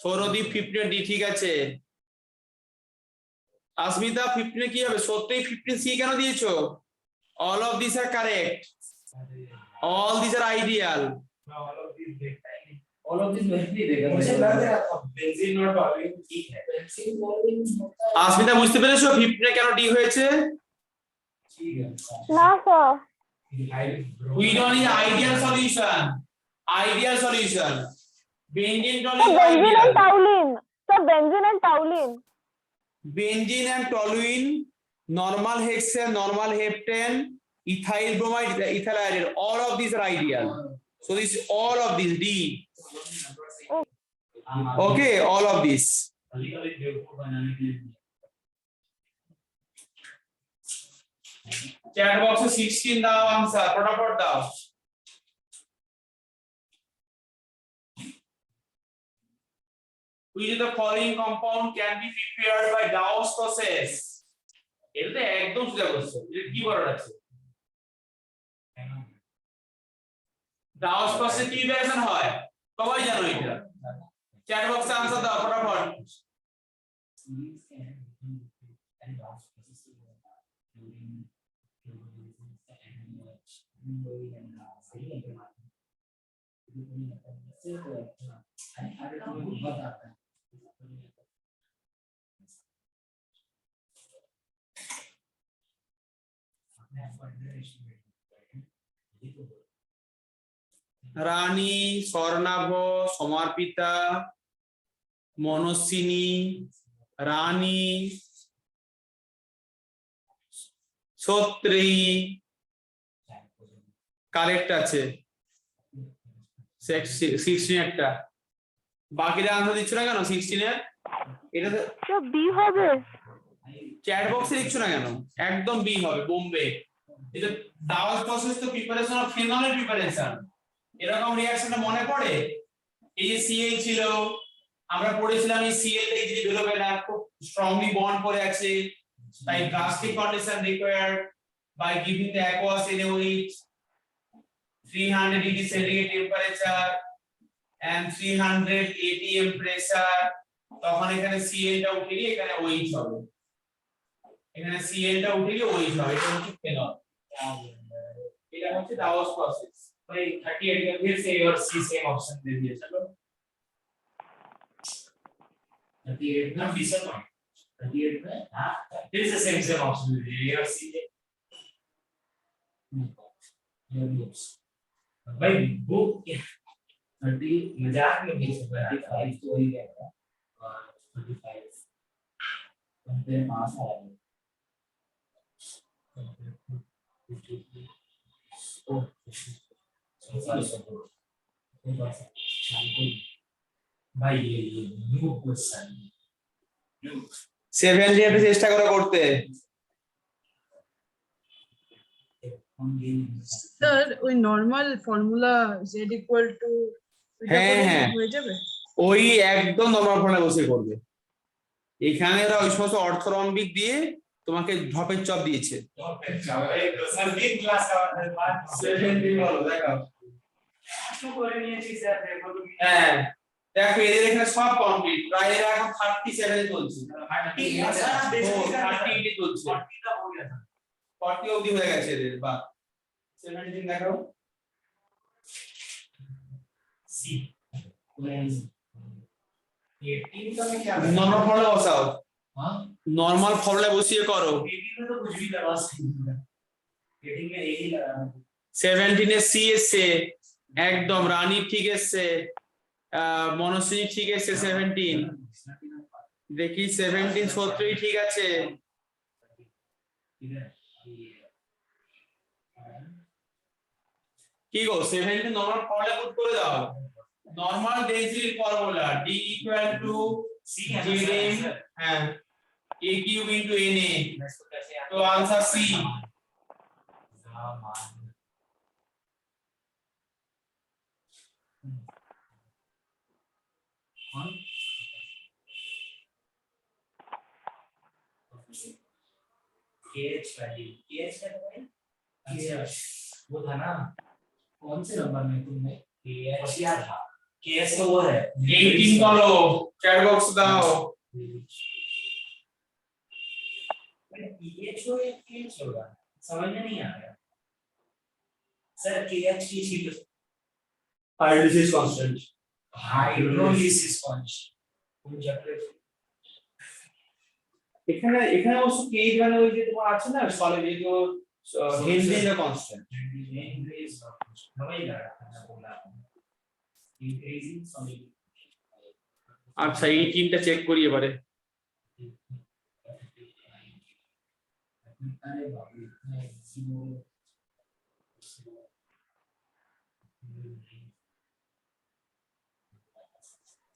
সৌরদীপ 15 ডি ঠিক আছে। আসমিতা 15 কি হবে? সত্যিই 15 সি কেন দিয়েছো? All of this are correct, all this are ideal. All of this देखता ही नहीं ऑल ऑफ दिस मैं नहीं देखा मुझे लग रहा था बेंजीन नॉट ऑलिव ठीक है पेंसिल बॉलिंग होता है আসমিতা বুঝতে পেরেছো 15 কেন ডি হয়েছে? ठीक है না sir We don't need ideal solution. Ideal solution. Benzene sir toluene benzene ideal. And toluene, sir benzene and toluene. Benzene and toluene, normal hexane, normal heptane, ethyl bromide, ethyl iodide. All of these are ideal. So this all of these D. Okay, all of these. Ali Ali बेवकूफ बनाने के लिए Chat box में 16 दाओ answer, फटाफट दाओ। Which of the following compound can be prepared by Dawes process? এটা তো একদম সোজা কোশ্চেন, এটা কি বড় আছে? Dawes process কি রিঅ্যাকশন হয়? সবাই জানো এটা। চ্যাট বক্সে आंसर দাও ফটাফট। রানী, স্বর্ণাভ, সমার্পিতা, মনস্বিনী, রানী, সত্রী, কারেক্ট আছে 16 একটা। বাকিরা আনসার দিচ্ছ না কেন 16 এর? এটা তো বি হবে। চ্যাট বক্সে লিখছো না কেন? একদম বি হবে, বোম্বে। এটা দাওয়াস প্রসেস তো প্রিপারেশন অফ ফিনলের প্রিপারেশন। এরকম রিঅ্যাকশনটা মনে পড়ে? এই যে Cl ছিল, আমরা পড়েছিলাম এই Cl টা ইজিলি ডেভেলপ হয় না, খুব স্ট্রংলি বন্ড করে আছে, তাই drastic condition required by giving the aqueous in which 300 degree centigrade temperature and 300 atm pressure, তখন এখানে Cl টা উঠে গিয়ে এখানে OH হবে, এখানে Cl টা উঠে গিয়ে OH হবে, এটা হচ্ছে ফেনল। এটা হচ্ছে দাওয়াস প্রসেস। भाई 38 में फिर से और सी सेम ऑप्शन दे दिया चलो 38 ना डिसन 38 में हां फिर से सेम ऑप्शन दे दिया और सी भाई बुक 30 मजाक में भी सब 35 तो ही गया और 35 कंपे मास आया भाई ये न्यू क्वेश्चन 70 এর চেষ্টা করো করতে। স্যার ওই normal formula z equal to হ্যাঁ, হ্যাঁ। হয়ে যাবে। ওই একদম নরমাল ফর্মে বসে করবে। এখানে ওরা ওই সমস্ত অর্থরম্বিক দিয়ে তোমাকে ঢপের চপ দিয়েছে। सर दिन क्लास का बाद 70 বলো দেখো। तो করে নিয়েছি স্যার দেখো তুমি হ্যাঁ দেখো এদের এখানে সব কমপ্লিট, প্রায় এরা এখন 37 চলছে, 38 চলছে, 40 का हो गया था 40 অবধি হয়ে গেছে এদের। বা 17 দেখো सी 18 का मैं क्या नॉर्मल फॉर्मूला বসাও हाँ नॉर्मल फॉर्मूला বসিয়ে করো 18 में तो कुछ भी लगा सकते हैं 18 में एक ही लगाना 17 এ সি এসছে একদম রানী ঠিক এসছে মনস্বিনী ঠিক এসছে 17 দেখি 17 সত্যই ঠিক আছে কি গো 17 নরমাল ফর্মুলা পুট করে দাও normal density formula d equal to C Gm হ্যাঁ a কিউব ইনটু na तो answer C KH value KH क्या था भाई अच्छा वो था ना कौन से नंबर में तुमने KH क्या था KH तो वो है 18 करो चैट बॉक्स दाओ KH को KH होगा समझ में नहीं आ रहा सर KH की चीज हाइड्रोलिसिस कांस्टेंट हाइड्रोलिसिस कांस्टेंट तुम जब এখানে এখানে অবশ্য কেজ মানে ওই যে তোমার আছে না সলিড যে তো হেনরি ইজ আ কনস্ট্যান্ট আচ্ছা এই টিমটা চেক করি এবারে अरे बाप रे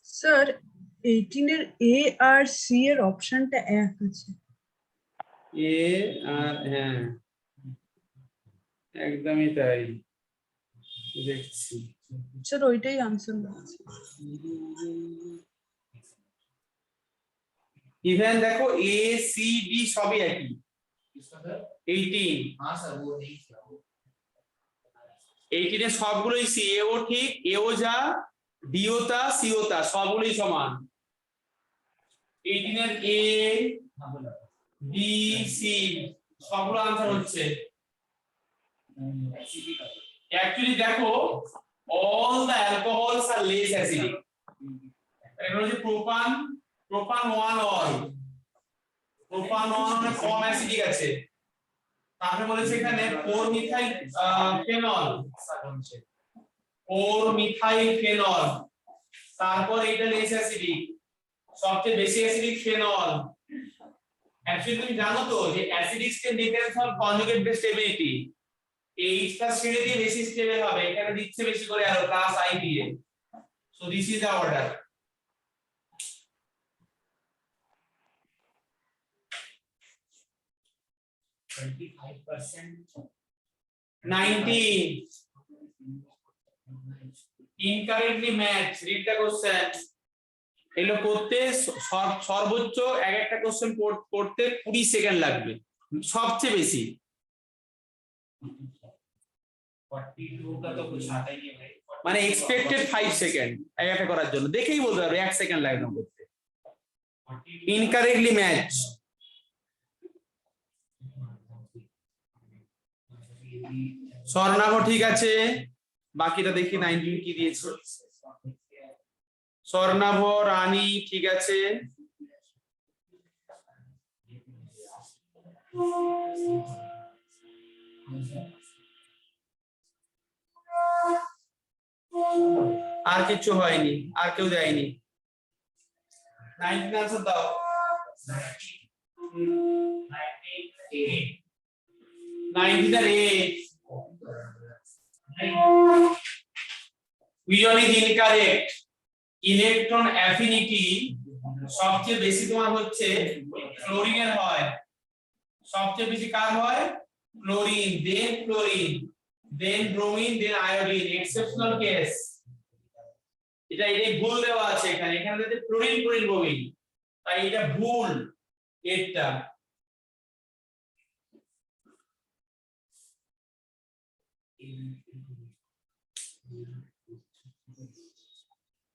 স্যার 18 এর এ আর সি এর অপশনটা এক আছে এ আর হ্যাঁ একদমই তাই দেখছি স্যার ওইটাই आंसर আছে ইভেন দেখো এ সি ডি সবই একই किसका सर 18 हाँ सर वो नहीं था वो 18 এর সবগুলোই সি এও ঠিক এও যা ডিও তা সিও তা সবগুলোই সমান 18 এর এ हाँ बोला বি সি সবগুলো आंसर হচ্ছে एसिडी का অ্যাকচুয়ালি দেখো all the alcohols are less acidic এটা হচ্ছে প্রোপান 1 অল প্রোপান 1 অনেক কম অ্যাসিডিক আছে তারপরে বলেছে এখানে 4 মিথাইল ফেনল 4 মিথাইল ফেনল তারপর এটা লেস অ্যাসিডিক সবচেয়ে বেশি অ্যাসিডিক ফেনল অ্যাকচুয়ালি তুমি জানো তো যে অ্যাসিডিক্স কে depends on conjugate base stability এইচটা ছেড়ে দিয়ে বেশি স্টেবল হবে এখানে দিচ্ছে বেশি করে আরো প্লাস আই দিয়ে so this is the order incorrectly match read the question এগুলো করতে সর্বোচ্চ এক একটা কোশ্চেন করতে 20 সেকেন্ড লাগবে সবচেয়ে বেশি 42 का तो कुछ आता ही नहीं भाई মানে এক্সপেক্টেড 5 সেকেন্ড এক একটা করার জন্য দেখেই বলতে পারবে 1 সেকেন্ড লাগবে না করতে ইনকারেক্টলি ম্যাচ স্বর্ণাভ ঠিক আছে বাকিটা দেখি 19 কি দিয়েছে স্বর্ণাভ রানী ঠিক আছে আর কিছু হয়নি আর কেউ দেয়নি 19 আনসার দাও 19 আর 8 Vision is incorrect. Electron affinity সবচেয়ে বেশি তোমার হচ্ছে ক্লোরিন এর হয় সবচেয়ে বেশি কার হয় ক্লোরিন দেন ব্রোমিন দেন আয়োডিন এক্সেপশনাল কেস এটাই ভুল দেওয়া আছে এখানে দিতে ক্লোরিন ব্রোমিন তাই এটা ভুল এটা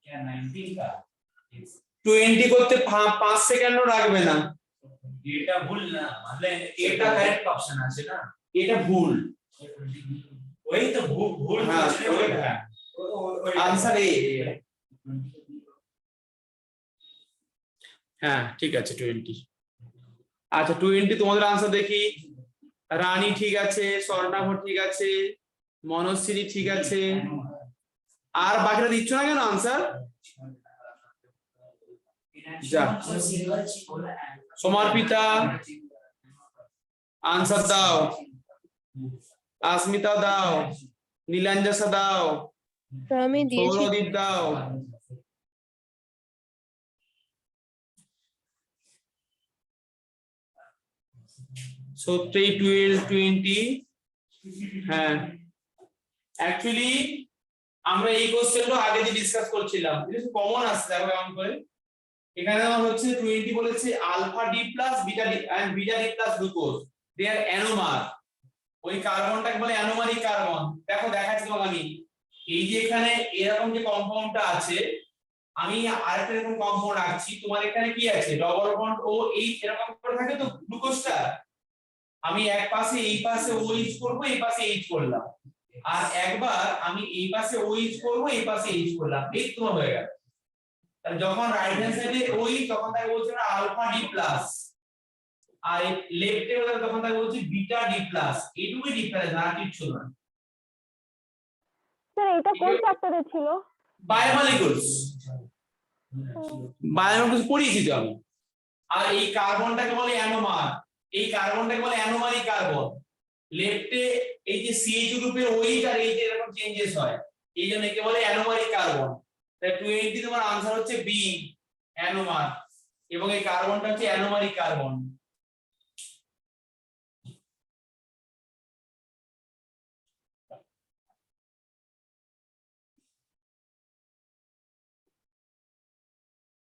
क्या 19 का 20 করতে 5 সেকেন্ডও লাগবে না এটা ভুল না মানে এটা কারেক্ট অপশন আছে না এটা ভুল वही तो भूल হ্যাঁ पूछने वाला है आंसर ए হ্যাঁ ঠিক আছে 20। আচ্ছা 20 তোমাদের আনসার দেখি। রানী ঠিক আছে, স্বর্ণাভ ঠিক আছে, মনশ্রী ঠিক আছে, আর বাকিটা দিচ্ছ না কেন আনসার? যা সমার্পিতা আনসার দাও, আসমিতা দাও, নীলাঞ্জসা দাও, স্যার আমি দিয়েছি। সৌরদীপ দাও। So 3, 12, 20 হ্যাঁ অ্যাকচুয়ালি আমরা এই কোশ্চেনটা আগে যে ডিসকাস করছিলাম এটা কমন আসছে দেখো কেমন করে। এখানে আমার হচ্ছে 20 বলেছে alpha D plus beta D and beta D plus glucose they are anomer. ওই কার্বনটাকে বলে অ্যানোমারিক কার্বন। দেখো দেখাচ্ছি তোমাকে আমি, এই যে এখানে এরকম যে কম্পাউন্ডটা আছে, আমি আরেকটা এরকম কম্পাউন্ড রাখছি, তোমার এখানে কি আছে ডবল বন্ড ও এইচ এরকম করে থাকে তো গ্লুকোজটা। আমি এক পাশে এই পাশে OH করব, এই পাশে H করলাম, আর একবার আমি এই পাশে OH করব, এই পাশে H করলাম, এই তোমার হয়ে গেল। তাহলে যখন রাইট হ্যান্ড সাইডে OH তখন তাকে বলছে না আলফা ডি প্লাস, আর লেফটে হলে তখন তাকে বলছে বিটা ডি প্লাস। এইটুকুই ডিফারেন্স, আর কিছু না। স্যার এটা কোন চ্যাপ্টারে ছিল? বায়োমলিকুলস, বায়োমলিকুলস পড়িয়েছি তো আমি। আর এই কার্বনটাকে বলে অ্যানোমার, এই কার্বনটাকে বলে অ্যানোমারিক কার্বন। লেফটে এই যে CH গ্রুপের OH আর H এরকম চেঞ্জেস হয়, এই জন্য একে বলে অ্যানোমারিক কার্বন। তাই 20 তোমার आंसर হচ্ছে বি অ্যানোমার, এবং এই কার্বনটা হচ্ছে অ্যানোমারিক কার্বন।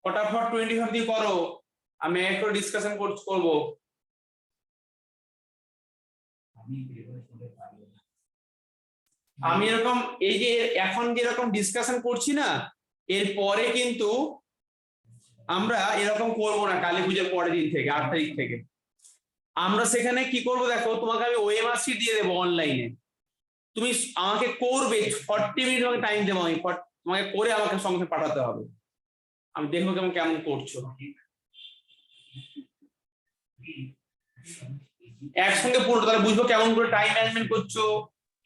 फटाफट 25 দিয়ে করো, আমি একটু ডিসকাশন করব। আমি এরকম এই যে এখন যেরকম ডিসকাশন করছি না, এরপরে কিন্তু আমরা এরকম করব না। কালী পূজার পরের দিন থেকে 8 তারিখ থেকে আমরা সেখানে কি করব দেখো, তোমাকে আমি ওএমআর শিট দিয়ে দেবো অনলাইনে, তুমি আমাকে করবে 40 মিনিট আমাকে টাইম দেবো, আমি তোমাকে করে আমাকে সঙ্গে পাঠাতে হবে, আমি দেখবো কেমন কেমন করছো। একসঙ্গে পড়ো, তাহলে বুঝবো কেমন করে টাইম ম্যানেজমেন্ট করছো,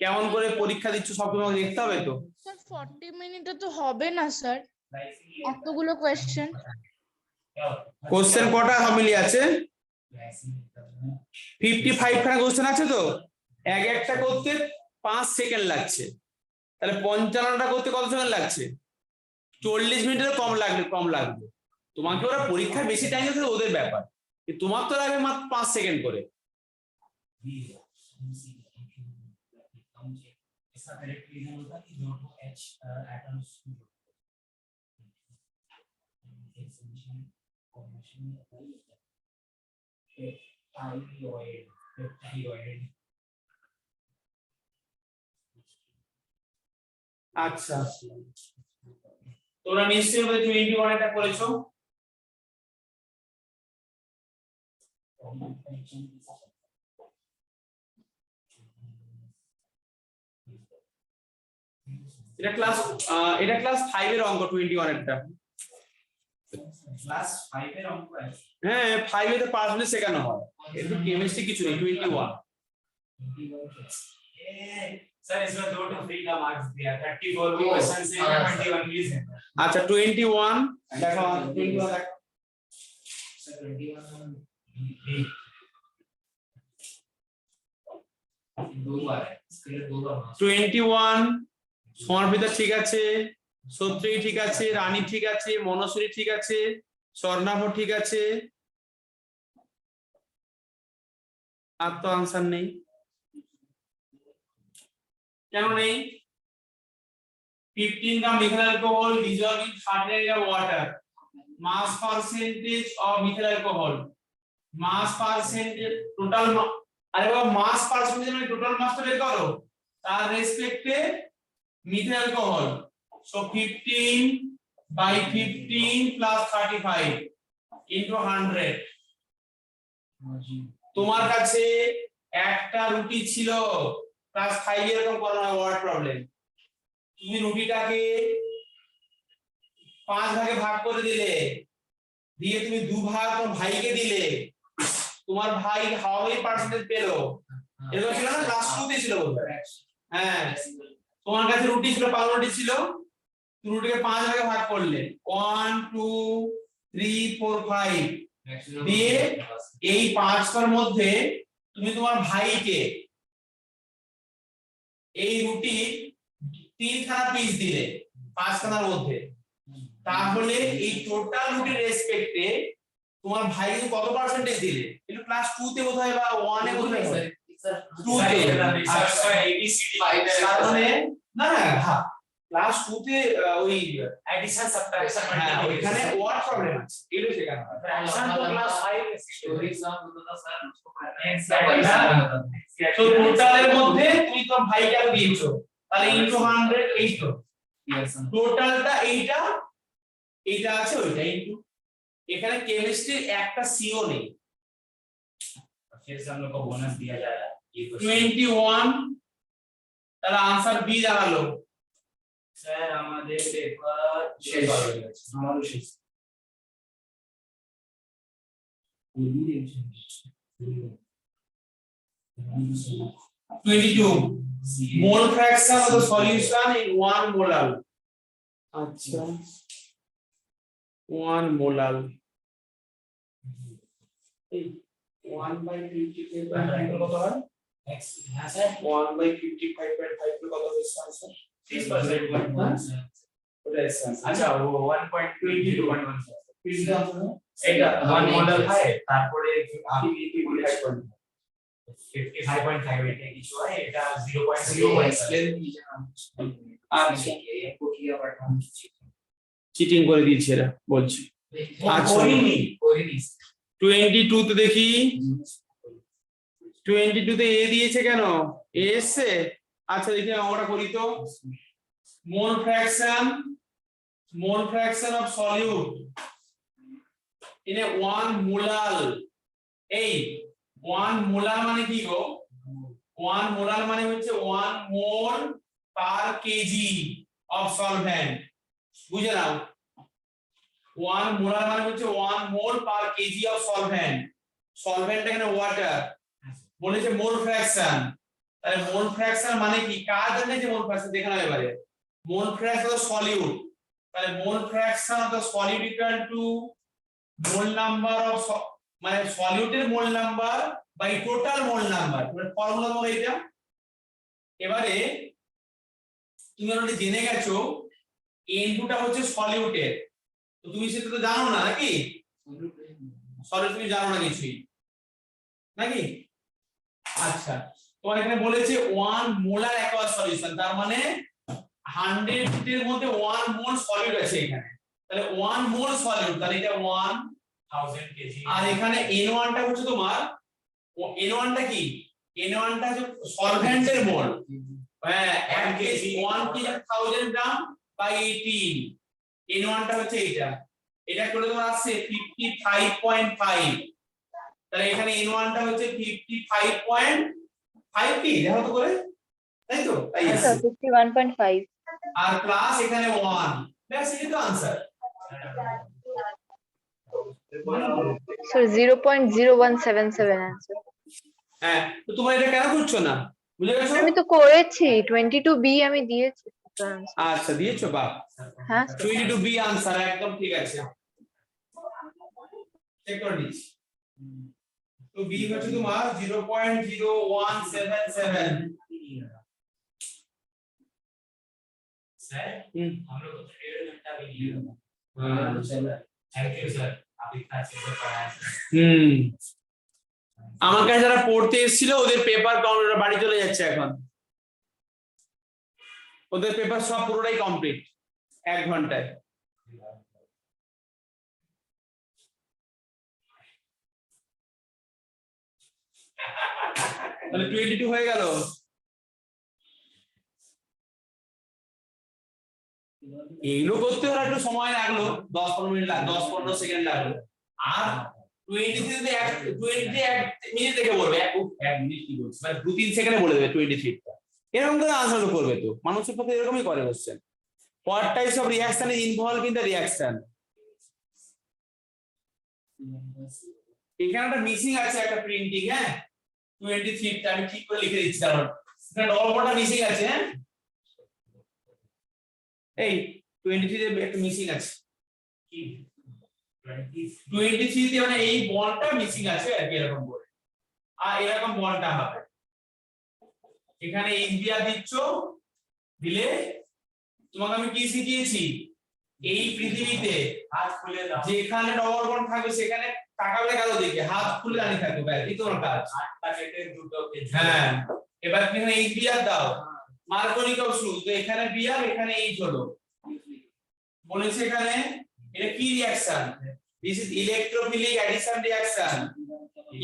কেমন করে পরীক্ষা দিচ্ছ, সব কিছু আমাকে দেখতে হবে তো। স্যার 40 মিনিটে তো হবে না স্যার, এতগুলো কোশ্চেন। কোশ্চেন কটা ফ্যামিলি আছে? 55 খানা কোশ্চেন আছে তো, এক একটা করতে 5 সেকেন্ড লাগছে, তাহলে 55টা করতে কত সেকেন্ড লাগছে? 40 মিনিটের কম লাগবে। তোমাকে ওরা পরীক্ষায় বেশি টাইম দিতে ওদের ব্যাপার, তোমার তো লাগবে মাত্র 5 সেকেন্ড করে। इसका करेक्ट रीजन होता है कि जो टू H एटम्स थायरॉइड। আচ্ছা তোমরা নিশ্চয়ই 21 এটা করেছো। এটা ক্লাস 5 এর অঙ্ক 21 এরটা। क्लास 5 এর অঙ্ক আছে। হ্যাঁ 5 এ তো পার্সেন্টেজ শেখানো হয়, এটা কেমিস্ট্রি কিছু নেই। 21 सर इसमें 2 टू 3 का मार्क्स दिया, 34 भी क्वेश्चन से 21 भी है। আচ্ছা 21 দেখো 21 দেখো सर 21 दो बार है, इसके लिए 2 बार 21 সমর্পিতা ঠিক আছে, সত্রী ঠিক আছে, রানী ঠিক আছে, মনশ্রী ঠিক আছে, স্বর্ণাভ ঠিক আছে, আর তো আনসার নেই। কেন নেই? 15 gram methyl alcohol dissolved in 30 gram water, mass percentage of methyl alcohol, mass percentage total, আরে বাবা মাস পার্সেন্টেজ মানে টোটাল মাসটা বের করো, তার রেসপেক্টে methyl alcohol. So 15 by 15 plus 35 into 100। তোমার কাছে একটা রুটি ছিল, ক্লাস 5 এরকম করা হয় ওয়ার্ড প্রবলেম, তুমি রুটিটাকে 5 ভাগে ভাগ করে দিলে, দিয়ে তুমি 2 ভাগ তোমার ভাইকে দিলে, তোমার ভাই হাউ মেনি পার্সেন্টেজ পেলো, এরকম ছিল না? ক্লাস 2 তে ছিল বোধহয়। হ্যাঁ, তোমার কাছে রুটি ছিল, 5 রুটি ছিল, তুমি রুটিকে 5 ভাগে ভাগ করলে, 1 2 3 4 5 দিয়ে এই 5টার মধ্যে তুমি তোমার ভাইকে এই রুটি 3খানা পিস দিলে 5খানার মধ্যে, তাহলে এই টোটাল রুটির রেসপেক্টে তোমার ভাই কত পার্সেন্টেজ দিলে? একটু ক্লাস 2 তে বোধহয় বা 1 এ বোধহয় 2 তে। তার মানে না না, হ্যাঁ ক্লাস 2 তে ওই এডিশন সাবট্রাকশন হ্যাঁ ওখানে ওয়ার্ড প্রবলেম আছে, এগুলো শেখানো হয়। फ्रैक्शन तो क्लास 5 में स्टोरी एग्जाम होता था सर, उसको তো টোটালের মধ্যে তুমি তো ভাইকে আর দিয়েছো, তাহলে ইনটু 100 এই তো টোটালটা এইটা, এইটা আছে ওইটা ইনটু, এখানে কেমিস্ট্রির একটা সিও নেই। फिर से हम लोग को बोनस दिया जाएगा ये 21, তাহলে आंसर बी দাঁড়ালো। স্যার আমাদের পেপার শেষ হয়ে গেছে, আমারও শেষ। 22 mole fraction of the solution in 1 molar। আচ্ছা 1 molar এই 1/55 কত হয়? হ্যাঁ স্যার 1/55.5 কত হবে आंसर? 30% ওটা आंसर। আচ্ছা ও 1.22 এটা 1 মডেল হয়, তারপরে 55.5 এটা কিছু হয়, এটা 0.01 আচ্ছা চিটিং করে দিয়েছে এরা বলছি। আচ্ছা করিনি 22 তে দেখি, 22 তে এ দিয়েছে কেন? এ এসছে। আচ্ছা দেখি আমরা করি তো, mole fraction of solute in a 1 molar। এই 1 molar মানে কি গো? 1 molar মানে হচ্ছে 1 mole per kg of solvent, বুঝে নাও। 1 molar মানে হচ্ছে 1 mole per kg of solvent, solvent এখানে ওয়াটার, বলেছে মোল ফ্র্যাকশন, তাহলে মোল ফ্র্যাকশন মানে কি? কার জন্য যে মোল ফ্র্যাকশন দেখানো এবারে, মোল ফ্র্যাকশন অফ সলিউট, তাহলে mole fraction of the solute equal to mole number of, মানে সলিউটের mole number by total mole number, মানে ফর্মুলা হবে এটা। এবারে তুমি অলরেডি জেনে গেছো N2 টা হচ্ছে সলিউটের, তো তুমি সেটা তো জানো না নাকি? সলিউট তুমি জানো না কিছুই নাকি? আচ্ছা তোমার এখানে বলেছে 1 মোলার অ্যাকোয়াস সলিউশন, তার মানে 100 এর মধ্যে 1 মোল সলিউট আছে এখানে, তাহলে 1 মোল সলিউট, তাহলে এটা 1000 কেজি। আর এখানে N1 টা হচ্ছে তোমার, N1 টা কি? N1 টা হচ্ছে সলভেন্টের মোল, হ্যাঁ 1 KG 1 KG 1000 gram by 18, N1 টা হচ্ছে এইটা, এটা করে তোমার আসছে 55.5, তাহলে এখানে N1 টা হচ্ছে 55.5 কি দেখো তো করে, তাই তো? তাই আচ্ছা 51.5 আর প্লাস এখানে 1, ব্যাস এই তো आंसर। So 0.0177 answer. হ্যাঁ তো তোমরা এটা কেন করছো না? বুঝে গেছো? আমি তো করেছি 22B আমি দিয়েছি answer। আচ্ছা দিয়েছো, বাহ হ্যাঁ 22 বি आंसर একদম ঠিক আছে, চেক করে নিচ্ছি। তো বি হচ্ছে তোমার 0.0177। सर হুম हम लोग को 1.5 घंटा भी नहीं हुआ। थैंक यू सर, आप इतना अच्छे से पढ़ाया सर। হুম আমার কাছে যারা পড়তে এসেছিল ওদের পেপার কাউন্টার বাড়ি চলে যাচ্ছে এখন, ওদের পেপার সব পুরোটাই কমপ্লিট 1 ঘন্টায়। তাহলে 22 হয়ে গেল। এইগুলো করতে হলে একটু সময় লাগলো, 10-15 মিনিট লাগলো, 10-15 সেকেন্ড লাগলো। আর 23 তে 1 মিনিট থেকে বলবে, 1 মিনিট কি বলছে, মানে 2-3 সেকেন্ডে বলে দেবে 23 টা, এরকম করে আনসার করবে। তো মানুষের পক্ষে এরকমই করে question. What types of reaction is involved in the reaction? এখানে একটা মিসিং আছে একটা প্রিন্টিং হ্যাঁ 23 টা আমি ঠিক করে লিখে দিচ্ছি কারণ এখানে ডবল বন্ডটা মিসিং আছে হ্যাঁ এই 23 তে একটা মিসিং আছে কি 20 23 তে মানে এই বন্ডটা মিসিং আছে আর কি এরকম করে আর এরকম বন্ডটা হবে এখানে ইন্ডিয়া দিচ্ছ দিলে তোমাকে আমি কি শিখিয়েছি এই পৃথিবীতে হাত খুলে দাও যেখানে ডবল বন্ড থাকবে সেখানে তাকাবে কারো দিকে হাত খুলে দাঁড়িয়ে থাকবে ব্যাস এই তোমার কাজ আট প্যাকেটের দুটো কেজি হ্যাঁ এবার তুমি এখানে এইচ বিআর দাও মার্কনিক অফ স্লু তো এখানে বিআর এখানে এইচ হলো বলেছে এখানে এটা কি reaction this is electrophilic addition reaction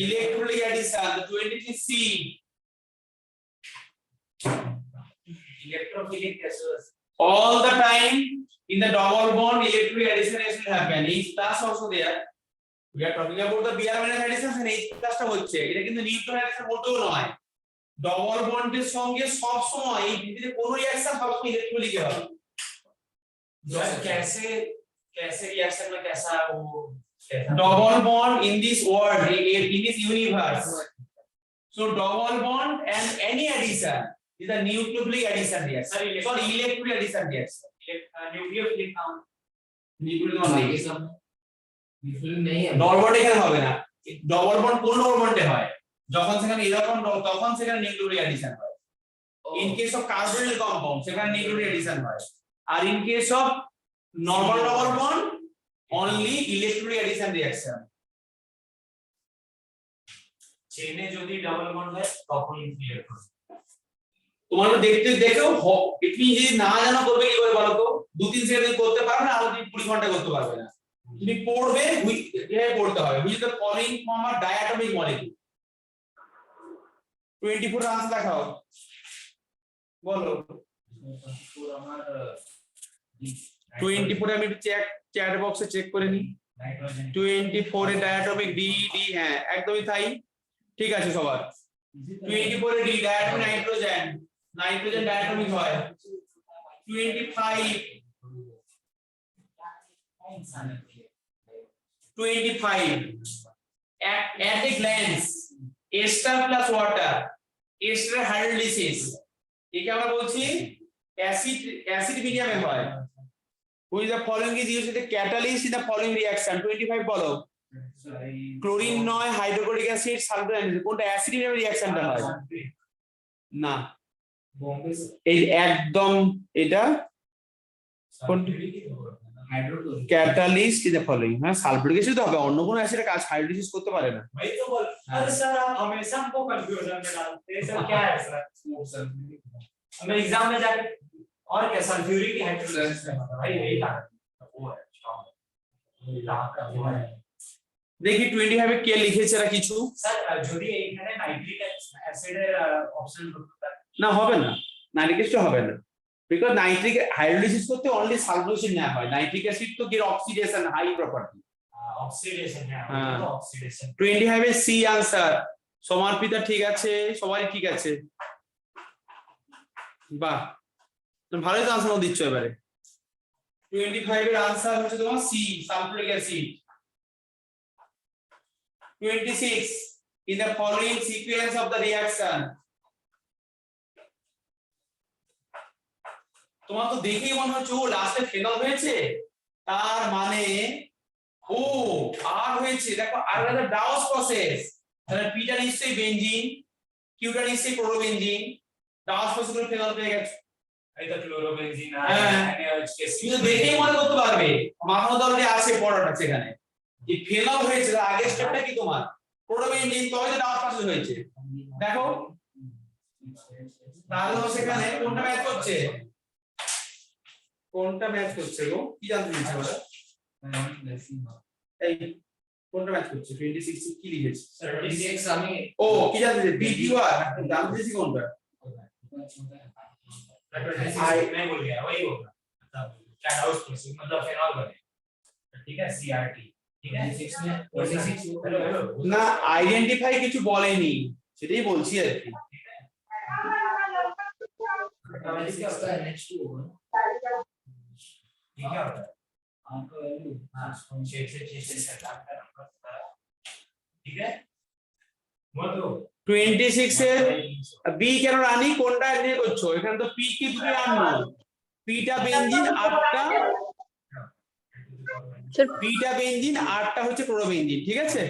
electrophilic addition 23C electrophilic gases all the time in the double bond electric addition will happen H plus also there we are talking about the Br minus addition and H plus টা হচ্ছে এটা কিন্তু neutral action মোটেও নয় double বন্ডের সঙ্গে সব সময় এই পৃথিবীতে কোনো রিঅ্যাকশন সবসময় ইলেকট্রোলিকে হবে कैसे कैसे रिएक्शन में कैसा वो double bond in this world in this universe so double bond and any addition is a nucleophilic addition reaction sorry electrophilic addition reaction nucleophilic नाम nucleophilic not बाकी सब बिल्कुल नहीं है ডবল বন্ড এখানে হবে না ডবল বন্ড কোন ডবল বন্ডে হয় যখন সেখানে এরকম তখন সেখানে নিউক্লিওফিলিক এডিশন হয় in case of carbonyl compound সেখানে নিউক্লিওফিলিক এডিশন হয় আর in case of normal double bond only electrophilic addition reaction চেনে যদি ডাবল বন্ড হয় তখন ইলেকট্রন তোমার দেখতে দেখেও তুমি যদি না জানো করবে কি করে বলো তো 2-3 সেকেন্ড করতে পারবে না আর 20 ঘন্টা করতে পারবে না তুমি পড়বে এভাবে পড়তে হবে বুঝলি তো ফলোইং ফর্ম আর ডায়াটমিক মলিকিউল 24 আনসার দেখাও বলো 24 আমি চ্যাট বক্সে চেক করে নি नाइट्रोजन 24 এ ডায়াটমিক ডি ডি হ্যাঁ একদমই তাই ঠিক আছে সবার 24 A D diatomic nitrogen nitrogen diatomic হয় 25 at a glance ester plus water ester hydrolysis একে আমরা বলছি অ্যাসিড মিডিয়ামে হয় which the following is used as a catalyst in the following reaction 25 বলো ক্লোরিন নয় হাইড্রোক্লোরিক অ্যাসিড সালফার কোনটা acid মিডিয়ামে রিঅ্যাকশনটা হয় না बॉम्बे से এই একদম এটা hydrochloric catalyst in the following হ্যাঁ সালফারিক অ্যাসিড হবে অন্য কোনো অ্যাসিডের কাজ হাইড্রোলিসিস করতে পারে না वही तो बोल अरे सर आप हमेशा हमको कंफ्यूजन में डालते हैं सर क्या है सर हमें एग्जाम में जाके और क्या सल्फ्यूरिक हाइड्रोलाइसिस में मतलब भाई यही था वो है स्ट्रांग দেখি 25 এ কে লিখেছে এরা কিছু सर যদি এইখানে নাইট্রিক অ্যাসিডের অপশন করতে না হবে না নাইট্রিক অ্যাসিড হবে না বিকজ নাইট্রিক হাইড্রোলিসিস করতে অনলি সালফার অ্যাসিড নেওয়া হয় নাইট্রিক অ্যাসিড তো গিয়ে অক্সিডেশন হাই প্রপার্টি ऑक्सीडेशन है हाँ। तो ऑक्सीडेशन 25 এর সি आंसर সমার্পিতা ঠিক আছে সবারই ঠিক আছে বাহ তুমি ভালোই তো आंसर দিচ্ছ এবারে 25 এর आंसर হচ্ছে তোমার C sulphuric acid 26 in the following sequence of the reaction তোমার তো দেখেই মনে হচ্ছে ও লাস্টে ফেনল হয়েছে তার মানে ও আর হয়েছে দেখো আর একটা ডাউস প্রসেস তাহলে পিটা নিশ্চয়ই বেনজিন কিউটা নিশ্চয়ই ক্লোরোবেনজিন ডাউস প্রসেস গুলো ফেনল পেয়ে গেছে এই তো ক্লোরোবেনজিন আর হ্যাঁ। NaOH তুমি তো দেখেই মনে করতে পারবে মাখানো দলটি আছে পড়াটা সেখানে এই ফেনল হয়েছে তার আগের স্টেপটা কি তোমার ক্লোরোবেনজিন তবে যে ডাউস প্রসেস হয়েছে দেখো তাহলে সেখানে কোনটা ম্যাচ করছে কোনটা ম্যাচ করছে গো কি জানতে চাইছো বলো এই কোনটা ম্যাচ করছে 26 কি লিখেছে 36 আমি ও কি জানতে চাইছো বিডিওয়ার জানতে চাইছি কোনটা मैं बोल गया वही होगा मतलब क्या डाउस प्रोसेस मतलब फेनॉल बने ठीक है सीआरटी ठीक है 36 में 46 हेलो हेलो না আইডেন্টিফাই কিছু বলেনি সেটাই বলছি আর কি इसका होता है नेक्स्ट टू होगा ये क्या होता है आपका वैल्यू हां 6 से 6 से 7 का नंबर ठीक है বলো 26 এর বি কেন রানি কোনটা নিয়ে করছো এখানে তো পি কি দুটো আননোন পিটা বেনজিন আটটা স্যার পিটা বেনজিন আটটা হচ্ছে ক্লোরোবেনজিন ঠিক আছে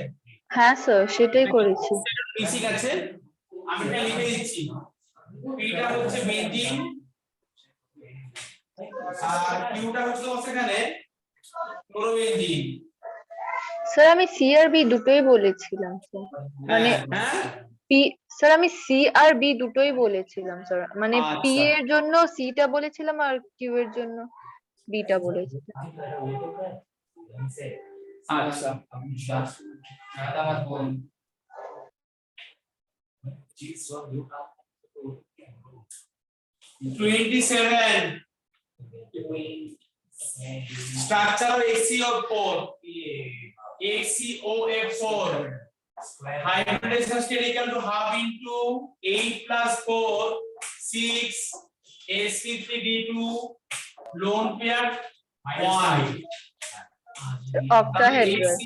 হ্যাঁ স্যার সেটাই করেছি। ঠিক আছে আমি এটা লিখে দিচ্ছি পিটা হচ্ছে বেনজিন আর কিউটা হচ্ছে তোমার সেখানে ক্লোরোবেনজিন স্যার আমি সি আর বি দুটোই বলেছিলাম স্যার, মানে হ্যাঁ পি স্যার আমি সি আর বি দুটোই বলেছিলাম স্যার, মানে পি আচ্ছা। এর জন্য সিটা বলেছিলাম আর কিউ এর জন্য বিটা বলেছিলাম। আচ্ছা चीज और यू का 27 structure of HCO4 HCOF4 hybridization state equal to half into 8 plus 4 6 sp3d2 lone pair 1 octahedral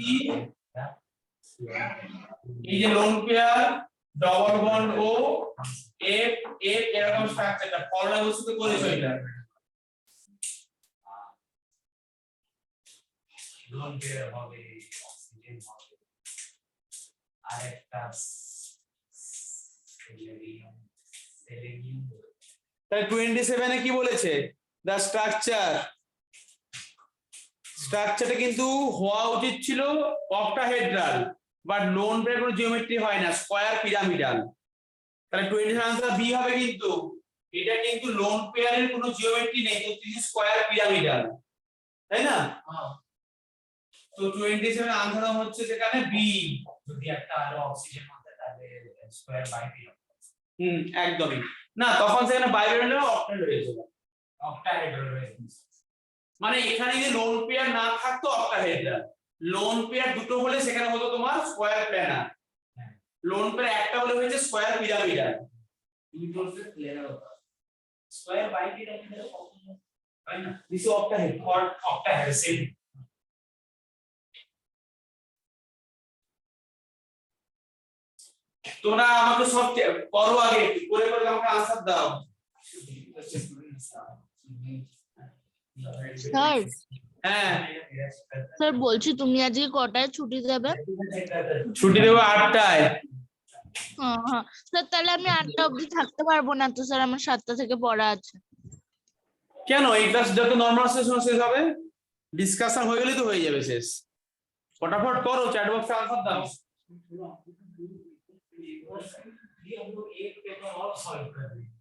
এই যে লোন পেয়ার ডবল বন্ড ও এফ এফ এরকম স্ট্রাকচারটা ফর্মুলা বস্তুতে করেছো এটা লোন পেয়ার হবে অক্সিজেন হবে আর একটা সেলেনিয়াম তাহলে 27 এ কি বলেছে দা স্ট্রাকচারটা কিন্তু হওয়া উচিত ছিল অক্টাহেড্রাল বাট লোন পেয়ার কোনো জিওমেট্রি হয় না স্কয়ার পিরামিডাল তাহলে 27 আনসার বি হবে কিন্তু এটা কিন্তু লোন পেয়ারের কোনো জিওমেট্রি নেই তো দিস স্কয়ার পিরামিডাল তাই না তো 27 আনসার হচ্ছে যেখানে বি যদি একটা আরো অক্সিজেন হতো তাহলে স্কয়ার বাই পি একদমই না তখন সেখানে বাইরের অক্টাহেড হয়ে যাবে অক্টাহেড্রাল হয়ে মানে এখানে যে লোন পেয়ার না থাকতো অক্টাহেড্রাল লোন পেয়ার দুটো হলে সেখানে হতো তোমার স্কয়ার প্ল্যানার লোন পেয়ার একটা হলে হয়েছে স্কয়ার পিরামিডাল দুটো से प्लेनर होता स्क्वायर बाय पिरामिड তাই না দিস অক্টাহেড অক্টাহেড সেম তোমরা আমাকে সব করো আগে করে করে আমাকে আনসার দাও স্যার হ্যাঁ স্যার বলছি তুমি আজকে কটায় ছুটি দেবে? ছুটি দেবো 8টায় হ্যাঁ হ্যাঁ স্যার তাহলে আমি 8টা অবধি থাকতে পারবো না তো স্যার, আমার 7টা থেকে পড়া আছে। কেন এই ক্লাস যত নরমাল সেশন শেষ হবে ডিসকাশন হয়ে গেলে তো হয়ে যাবে শেষ ফটাফট করো চ্যাট বক্সে আনসার দাও ये हम लोग एक पेपर और सॉल्व कर रहे हैं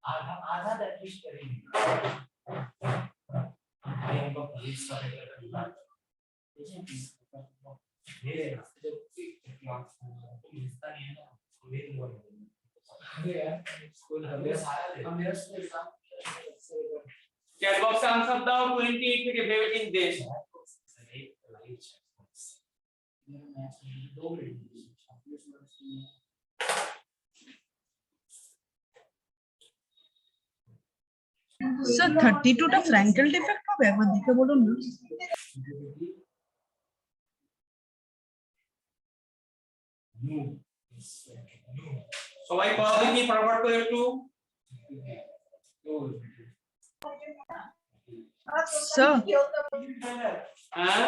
आधा आधा एटलीस्ट करेंगे ये हमको पुलिस का पेपर करना ये हिस्सा नहीं है ना ये बोल अरे यार स्कूल हम मेरा स्कूल एग्जाम চ্যাট বক্সে আনসার দাও 28 থেকে ভেবে দেশ मेरा मैथ दो ग्रेड স্যার 32টা ফ্র্যাঙ্কেল ডিফেক্ট হবে একবার দেখে বলুন না সবাই করো দেখি ফটাফট করে একটু স্যার হ্যাঁ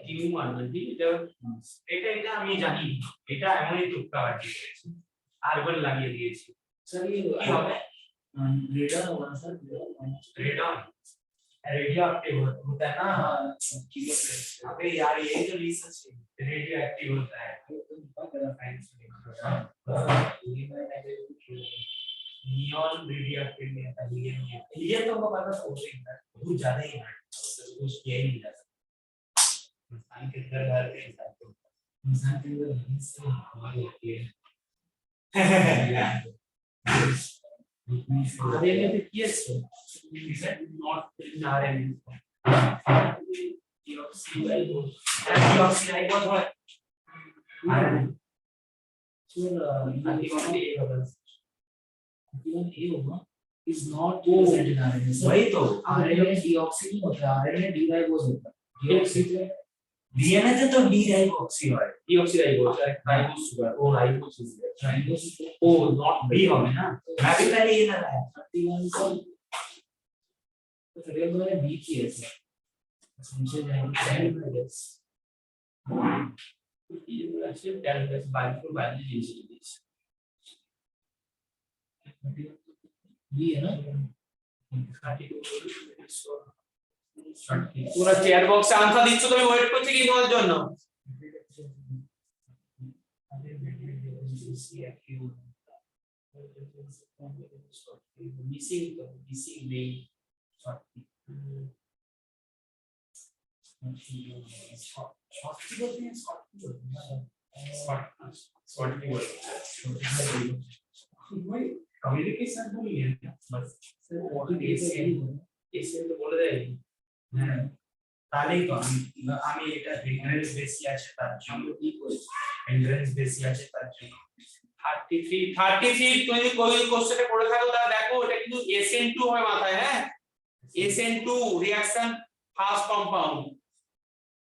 কিউ মানবে ঠিক এটা এটা আমি জানি এটা এমনই টুকটা বাটি করেছি আর বলে লাগিয়ে দিয়েছি सर ये কি হবে रेडर होगा ना सर रेडॉन रेडियो एक्टिव होता है ना अबे यार ये जो रिसर्च रेडियो एक्टिव होता है नियॉन रेडियो एक्टिव में आता है ये तो हमको पता है बहुत ज्यादा ही है कुछ किया ही नहीं जाता इंसान के अंदर हर इंसान के अंदर हिस्से हमारे होती है आधे में भी किया है not in RN deoxyribose deoxyribose है RN sir antibody even A होगा is not present in RNA. वही तो RNA deoxy नहीं होता, RNA डीराइबोज होता है। deoxy डीएनए से तो डी राइबोक्सी है deoxyribose ribose sugar O ribose ribose O not B होगा ना मैं भी पहले ये लगाया 31 को तो फिर ये मैंने B किया है सर मुझे जाएंगे 10 में यस ये actually tell biological biology B है ना তোমরা চ্যাট বক্সে আনসার দিচ্ছ তো আমি ওয়েট করছি কি তোমার জন্য missing main short बोलते हैं कम्युनिकेशन तो नहीं है बस सर এসে তো বলে দেয় হ্যাঁ তাহলেই তো আমি এটা এন্ট্রান্স বেশি আছে তার জন্য কি করেছি এন্ট্রান্স বেশি আছে তার জন্য 33 তুমি যদি কোই কোশ্চেনে পড়ে থাকো তাহলে দেখো এটা কিন্তু SN2 হবে মাথায় হ্যাঁ SN2 রিঅ্যাকশন ফার্স্ট কম্পাউন্ড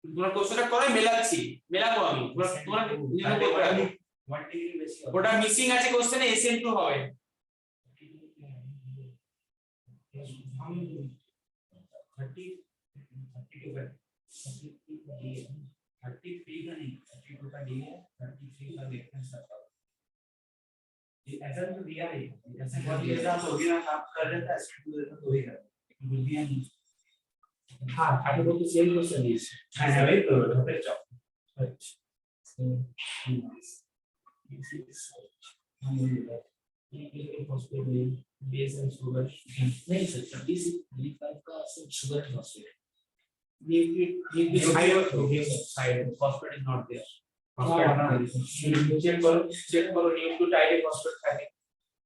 তোমরা কোশ্চেনটা করে মেলাচ্ছি মেলাবো আমি তোমরা নিজে করতে পারবে 1 ডিগ্রি বেশি হবে ওটা মিসিং আছে কোশ্চেনে SN2 হবে 33 का नहीं 32 का डी है 33 का देखते हैं सर ऐसा तो दिया है ऐसा बहुत ये जा तो भी ना आप कर रहे थे स्टूडेंट देता तो ही कर बुद्धियां नहीं हां आप लोग तो सेम क्वेश्चन है हां वही तो फिर जाओ बेस एंड शुगर नहीं सर 35 का sugar phosphate nucleic side phosphate is not there check karo nucleotide phosphate থাকে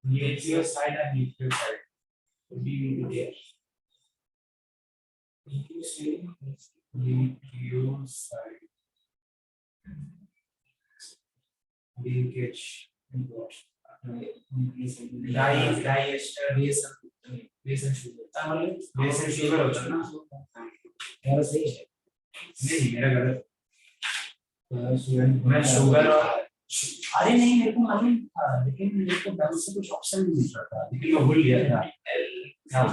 nucleoside and nucleoside B will be there nucleoside linkage diester base and sugar তাহলে base and sugar होता है ना मेरा सही है नहीं मेरा गलत स्टूडेंट मैं शुगर और अरे नहीं मेरे को मालूम था लेकिन मेरे को ढंग से कुछ ऑप्शन नहीं मिल रहा था लेकिन मैं भूल गया था हाँ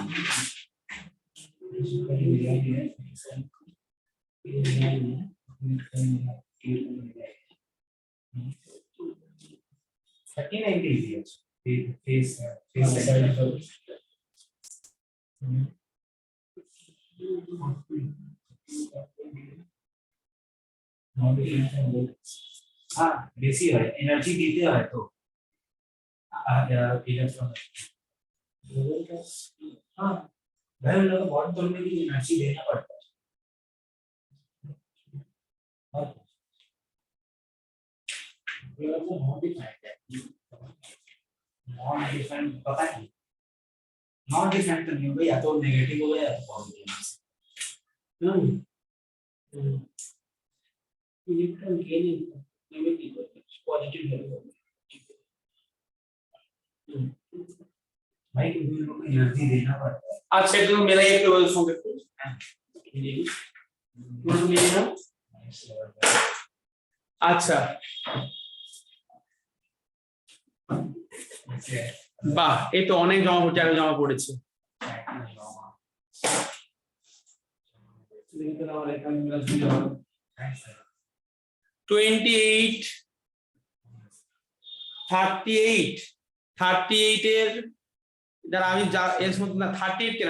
हाँ बेसी है एनर्जी देते हैं तो इलेक्ट्रॉन हाँ भाई लोग बहुत तोड़ने के लिए एनर्जी देना पड़ता है नॉन डिफाइंड पता नहीं नॉन डिफाइंड तो नहीं होगा या तो नेगेटिव होगा या तो positive electron gain negative positive है भाई क्योंकि लोग को एनर्जी देना पड़ता है আচ্ছা একটু মেলাই একটু ওর সঙ্গে আচ্ছা বাহ এই তো অনেক জমা পড়েছে लेकिन और एक मेरा सुझाव 28 38 এর দ্বারা আমি এর মধ্যে না 38 কেন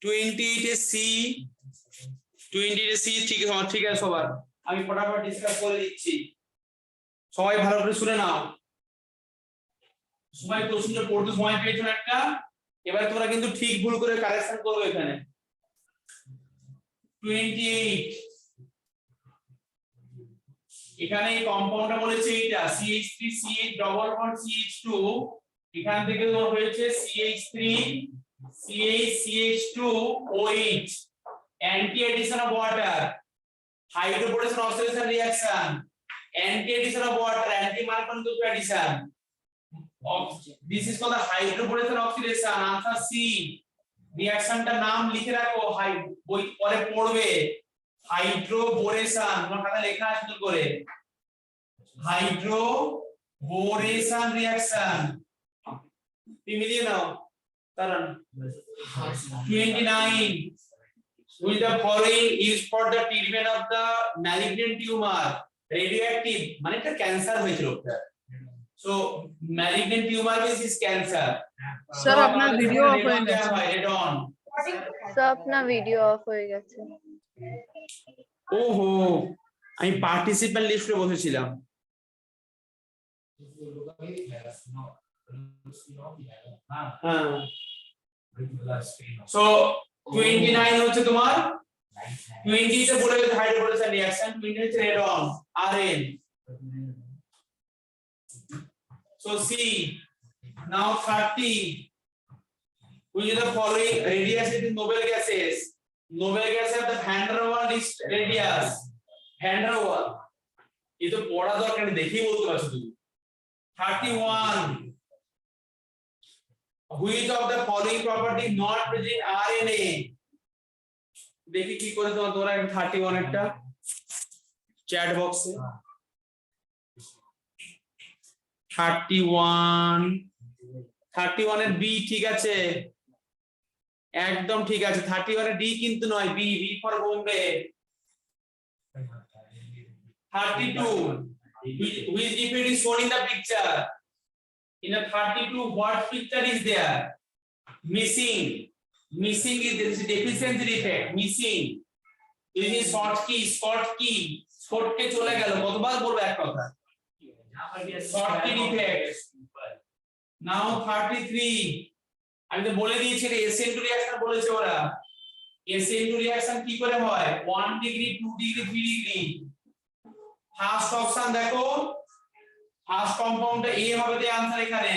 28 এ সি 28 এ সি ঠিক আছে সবার আমি ফটাফট ডিসকাস করে দিচ্ছি সবাই ভালো করে শুনে নাও সবাই প্রশ্নটা পড়তে সময় পেয়েছো একটা এবারে তোমরা কিন্তু ঠিক ভুল করে কারেকশন করবে এখানে 28 এখানে এই কম্পাউন্ডটা বলেছে এটা CH3 CH double bond CH2 এখান থেকে তোমার হয়েছে CH3 CH CH2 OH anti addition of water hydroboration oxidation reaction anti addition of water, anti মানে কোন দুটো addition, this is called the hydroboration oxidation. Answer C. রিঅ্যাকশনটার নাম লিখে রাখো, বই পরে পড়বে। হাইড্রোবোরেশন, তোমার খাতায় লেখা আছে সুন্দর করে, হাইড্রোবোরেশন রিঅ্যাকশন। তুমি দিয়ে নাও কারণ 29, which the following is for the treatment of the malignant tumor, radioactive মানে একটা ক্যান্সার হয়েছিল ওটা, so malignant tumor means is cancer. Sir আপনার ভিডিও অফ হয়ে গেছে। radon, স্যার আপনার ভিডিও অফ হয়ে গেছে। ওহো আমি পার্টিসিপেন্ট লিস্টে বসেছিলাম। হ্যাঁ, so 29 হচ্ছে তোমার, 20 তে বলে গেছে হাইড্রোবোরেশন রিঅ্যাকশন, 20 হচ্ছে radon Rn, so C. Now 30, which is the following radius is noble gases, noble gas have the van der Waals radius, van der Waals, ये तो पढ़ा दरकार नहीं, देखी बोलते पारছো তুমি। 31, which of the following property not present in RNA, দেখি কি করে তোমরা 31 একটা চ্যাট বক্সে 31 এর বি ঠিক আছে, একদম ঠিক আছে। 31 এর ডি কিন্তু নয়, B, B for Bombay. 32, which defect is shown in the picture, in a 32 what picture is there, missing, missing is there is a deficiency defect, missing, this is short key, short কে চলে গেল, কতবার বলবো এক কথা, short key defect। Now 33, আমি তো বলে দিয়েছি এটা SN2 রিঅ্যাকশন বলেছে ওরা, SN2 রিঅ্যাকশন কি করে হয়, 1 degree 2 degree 3 degree. First option দেখো, ফার্স্ট কম্পাউন্ডটা A হবে, তাই आंसर এখানে,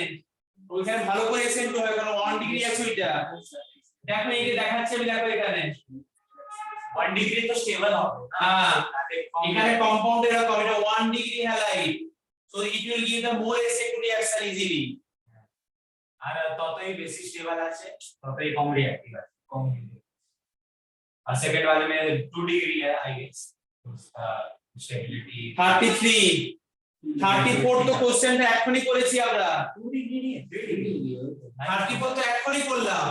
ওইখানে ভালো করে SN2 হয় কারণ 1 ডিগ্রি আছে ওইটা। দেখো এইটা দেখাচ্ছে আমি, দেখো এখানে 1 ডিগ্রি তো স্টেবল হবে। হ্যাঁ, এখানে কম্পাউন্ড এরকম, এটা 1 degree halide, so it will give the more SN2 reaction easily. আর ততই বেশি স্টেবল আছে ততই কম रिएक्टिव আছে, कम। और सेकंड वाले में 2 डिग्री है आई गेस, उसका स्टेबिलिटी। 33, 34 তো কোশ্চেনটা এখনই করেছি আমরা, 2 डिग्री नहीं है, 3 डिग्री। 34 তো এখনই করলাম,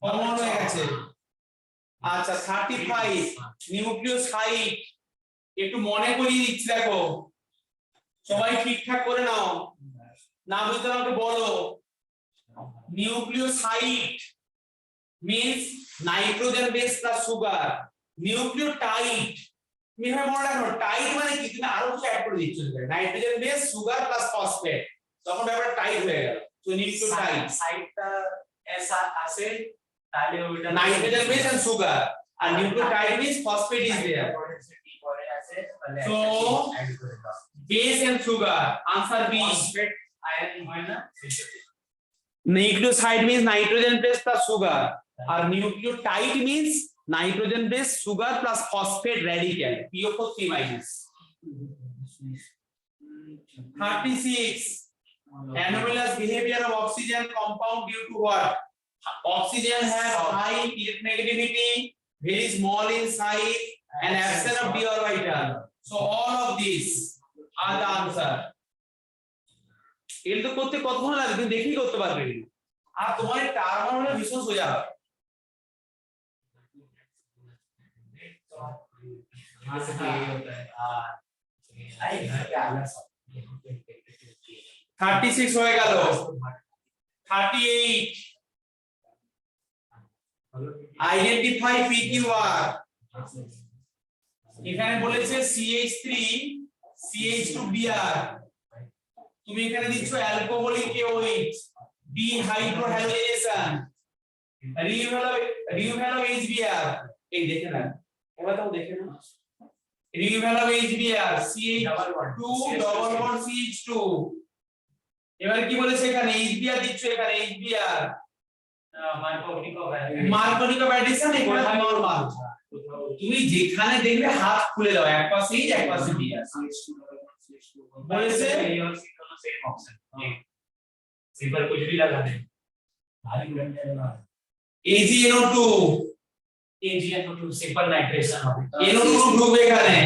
কমন হয়ে গেছে। আচ্ছা 35, নিউক্লিয়াস হাইট, একটু মনে করিয়ে দিচ্ছি, দেখো সবাই ঠিকঠাক করে নাও, না বুঝতে আমাকে বলো। Nucleoside means nitrogen base plus sugar, nucleotide মিনে মনে রাখো, টাইড মানে কি, তুমি আরো কিছু অ্যাড করে দিচ্ছ, nitrogen base sugar plus phosphate, তখন ব্যাপারটা টাইড হয়ে গেল। তো নিউক্লিওটাইড সাইডটা ऐसा আসে তাহলে ওটা নাইট্রোজেন বেস এন্ড সুগার, আর nucleotide means phosphate is there, পরে আসে তাহলে So, অ্যাড করে দাও। Base and sugar, answer B. Phosphate ion হয় না, nucleoside means nitrogen base plus sugar, আর nucleotide means nitrogen base sugar plus phosphate radical, PO4 3-। 36, anomalous behavior of oxygen compound due to what, oxygen has high electronegativity, very small in size, and absence of d orbital, so all of these are the answer। এগুলো করতে কতক্ষণ লাগে তুমি দেখেই করতে পারবে, আর তোমার term হলে ভীষণ সোজা হবে। यहाँ से ये होता है आई क्या अलग सब 36 হয়ে গেল। 38, আইডেন্টিফাই PQR, এখানে বলেছে CH3 CH2Br, তুমি এখানে দিচ্ছ অ্যালকোহলিক OH, ডিহাইড্রোহ্যালোজেনেশন, রিউভ্যাল HBr, এই দেখে না এবার তাও দেখে না, রিউভ্যাল HBr CH2 double bond CH2, এবার কি বলেছে এখানে HBr দিচ্ছ, এখানে HBr মার্কোনিকভ অ্যাডিশন এখানে নরমাল তুমি যেখানে দেখবে হাত খুলে দাও এক পাশে এই এক পাশে বি আছে বলেছে सेम ऑप्शन सिंपल कुछ भी लगा दे भारी बन जाएगा AgNO2 AgNO2 सिंपल नाइट्रेशन হবে NO2 ঢুকবে এখানে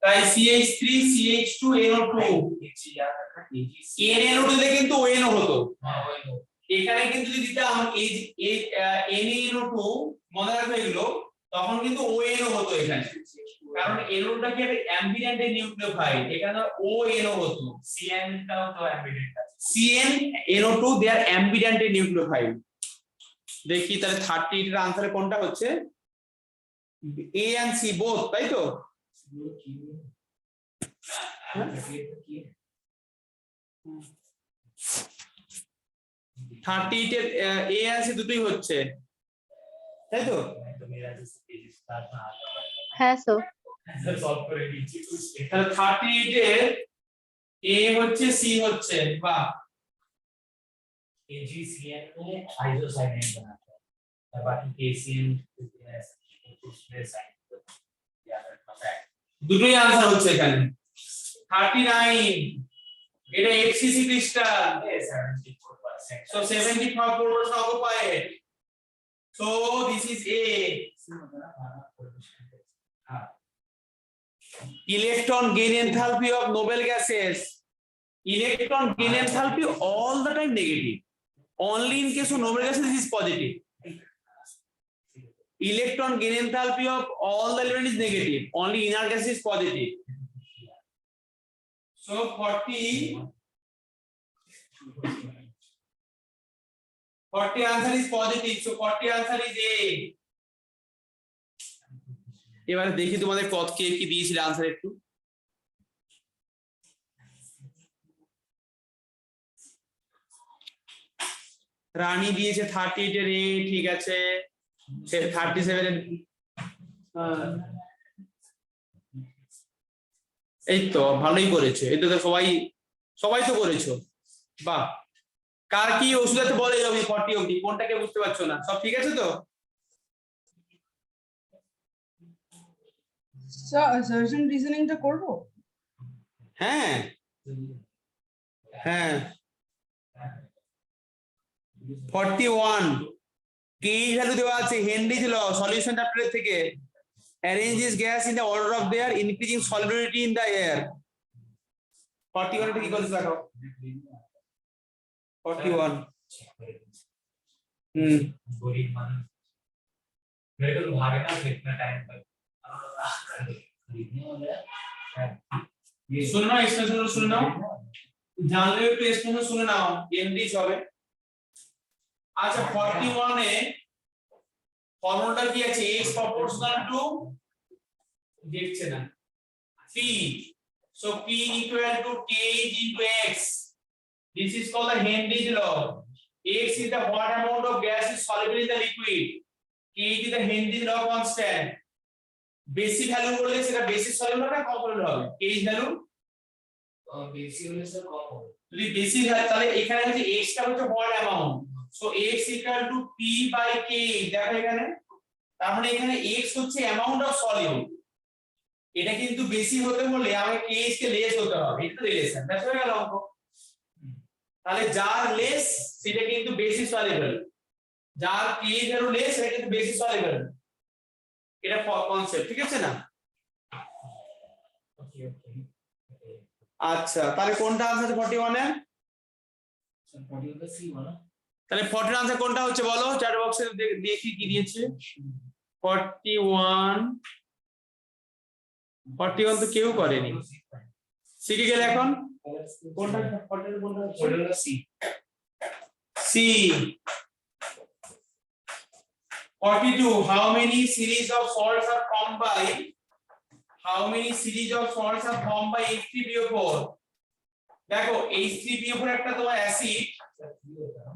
তাই CH3 CH2 NO2 নিচে याद रखना NO2 তে কিন্তু ONO হতো हां वही এখানে কিন্তু যদি দিতাম NaNO2 মনে রাখবে এগুলো তখন কিন্তু ONO হতো এখানে কারণ NO2 টা কি একটা অ্যাম্বিডেন্ট নিউক্লিওফাইল এখানে ONO হতো CN টাও তো অ্যাম্বিডেন্ট আছে CnNO2 they are ambident nucleophile দেখি তাহলে 30 এর आंसर কোনটা হচ্ছে A and C both তাই তো 30 এর A and C দুটোই হচ্ছে তাই তো तो मेरा जैसे पेज स्टार्ट में आ रहा হ্যাঁ স্যার है सॉल्व করে দিচ্ছি कुछ তাহলে 38 এর A হচ্ছে C হচ্ছে বাহ AgCN में आइसोसाइनेट बनाता है और बाकी KCN उसमें साइन याद रखना है দুটোই आंसर হচ্ছে এখানে 39 এটা FCC crystal 74% so 74% occupied so this is A electron gain enthalpy of noble gases electron gain enthalpy all the time negative only in case of noble gases this is positive electron gain enthalpy of all the elements is negative only inert gas is positive so 40 answer is positive so 40 answer is A এবারে দেখি তোমাদের কত কে কি দিয়েছিল answer একটু রানী দিয়েছে 38 এর A ঠিক আছে সে 37 এর এই তো ভালোই করেছে এটা তো সবাই তো করেছো বাহ কার কি ওষুধ আছে বলে যাবে 40 অবধি কোনটাকে বুঝতে পারছো না সব ঠিক আছে তো সার্জন রিজনিংটা করব হ্যাঁ হ্যাঁ 41 কি ভ্যালু দেওয়া আছে হেনরিজ ল সলিউশন চ্যাপ্টার থেকে arrange this gas in the order of their increasing solubility in the air 41 টা কি করে দেখো 41 गोली मान मेरे को तो भागना है इतना टाइम तक শুনে নাও এক্সপ্রেশন শুনে নাও জানলে একটু এক্সপ্রেশন শুনে নাও এমডিজ হবে আচ্ছা 41 এ ফর্মুলাটা কি আছে x proportional to দেখছে না p so p equal to k into x this is called the Henry's law x is the what amount of gas is soluble in the liquid k is the Henry's law constant বেশি value করলে সেটা বেশি soluble হবে না কম soluble হবে H value বেশি হলে sir কম হবে যদি বেশি হয় তাহলে এখানে হচ্ছে x টা হচ্ছে what amount so x equal to p by k দেখো এখানে তার মানে এখানে x হচ্ছে অ্যামাউন্ট অফ সলিউবল এটা কিন্তু বেশি হতে হলে আমাকে k কে লেস হতে হবে এটা রিলেশন দ্যাটস হয়ে গেল অঙ্ক তাহলে যার লেস সেটা কিন্তু বেশি সলিউবল যার k ভ্যালু লেস সেটা কিন্তু বেশি সলিউবল এটা কনসেপ্ট ঠিক আছে না ओके ओके আচ্ছা তাহলে কোনটা आंसर 41 এর স্যার 41 টা সি বলো তাহলে 40 এর आंसर কোনটা হচ্ছে বলো চ্যাট বক্সে দেখি কি দিয়েছে 41 তো কেউ করেনি শিখে গেলে এখন কোনটা 40 এর কোনটা হচ্ছে 41 টা C C 42 how many series of salts are formed by H3PO4 দেখো H3PO4 একটা তোমার অ্যাসিড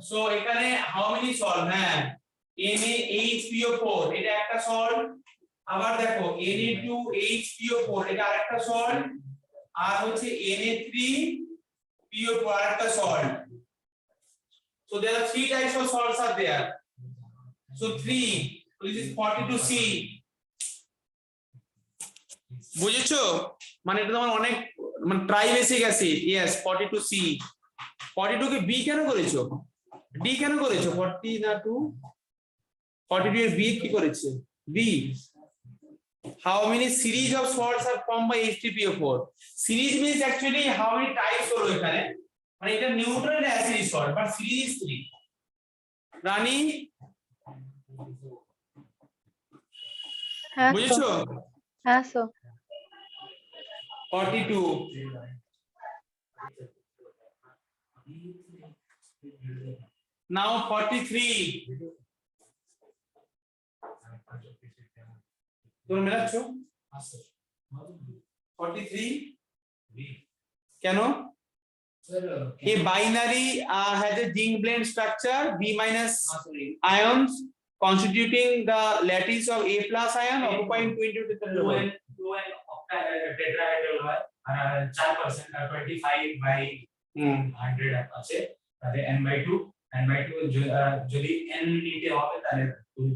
সো এখানে হাউ মেনি সল্ট হ্যাঁ NaHPO4 এটা একটা সল্ট আবার দেখো Na2HPO4 এটা আরেকটা সল্ট আর হচ্ছে Na3PO4 আরেকটা salt So there are 3 types of salts are there. So 3. So this is 42C. বুঝেছো? মানে এটা তোমার অনেক মানে ট্রাইবেসিক acid. Yes 42C। 42 K B কেন করেছো? ডি কেন করেছো? 40 না 2? 42 এর বি কি করেছে? B. How many series of salts are formed by H3PO4? Series means actually how many types হলো এখানে, মানে এটা neutral acid salt, but series is 3. রানী হ্যাঁ বুঝেছো? হ্যাঁ স্যার 42. Now 43. তোমরা মেলাচ্ছো? 43 কেন? Sir, A binary has a zinc blende structure B minus ions constituting the lattice of A plus ion occupying 20 to 30 level. 2 and tetrahedral হয় আর 4% আর 25/100 আছে তাহলে n/2 যদি n নিতে হবে তাহলে 2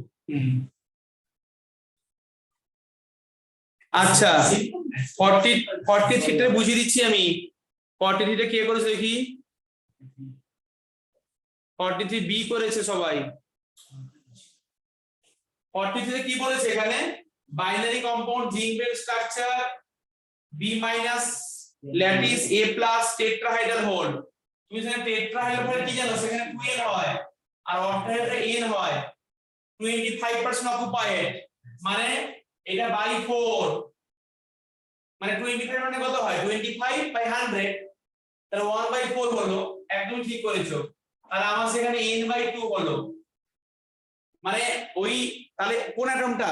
আচ্ছা 43 টা বুঝিয়ে দিচ্ছি আমি। 43 টা কে করেছে দেখি? 43 বি করেছে সবাই। 43 কি বলেছে এখানে? Binary compound zinc blende structure B minus lattice A plus tetrahedral hole. তুমি জানো টেট্রাহাইড্রাল হোল কি জানো? সেখানে 2n হয় আর অক্টাহাইড্রাল n হয়। 25% অকুপাইড মানে এটা বাই 4, মানে 25 মানে কত হয়? 25/100, তাহলে 1/4 হলো। একদম ঠিক করেছো। আর আমার সেখানে n/2 হলো, মানে ওই তাহলে কোন অ্যাটমটা?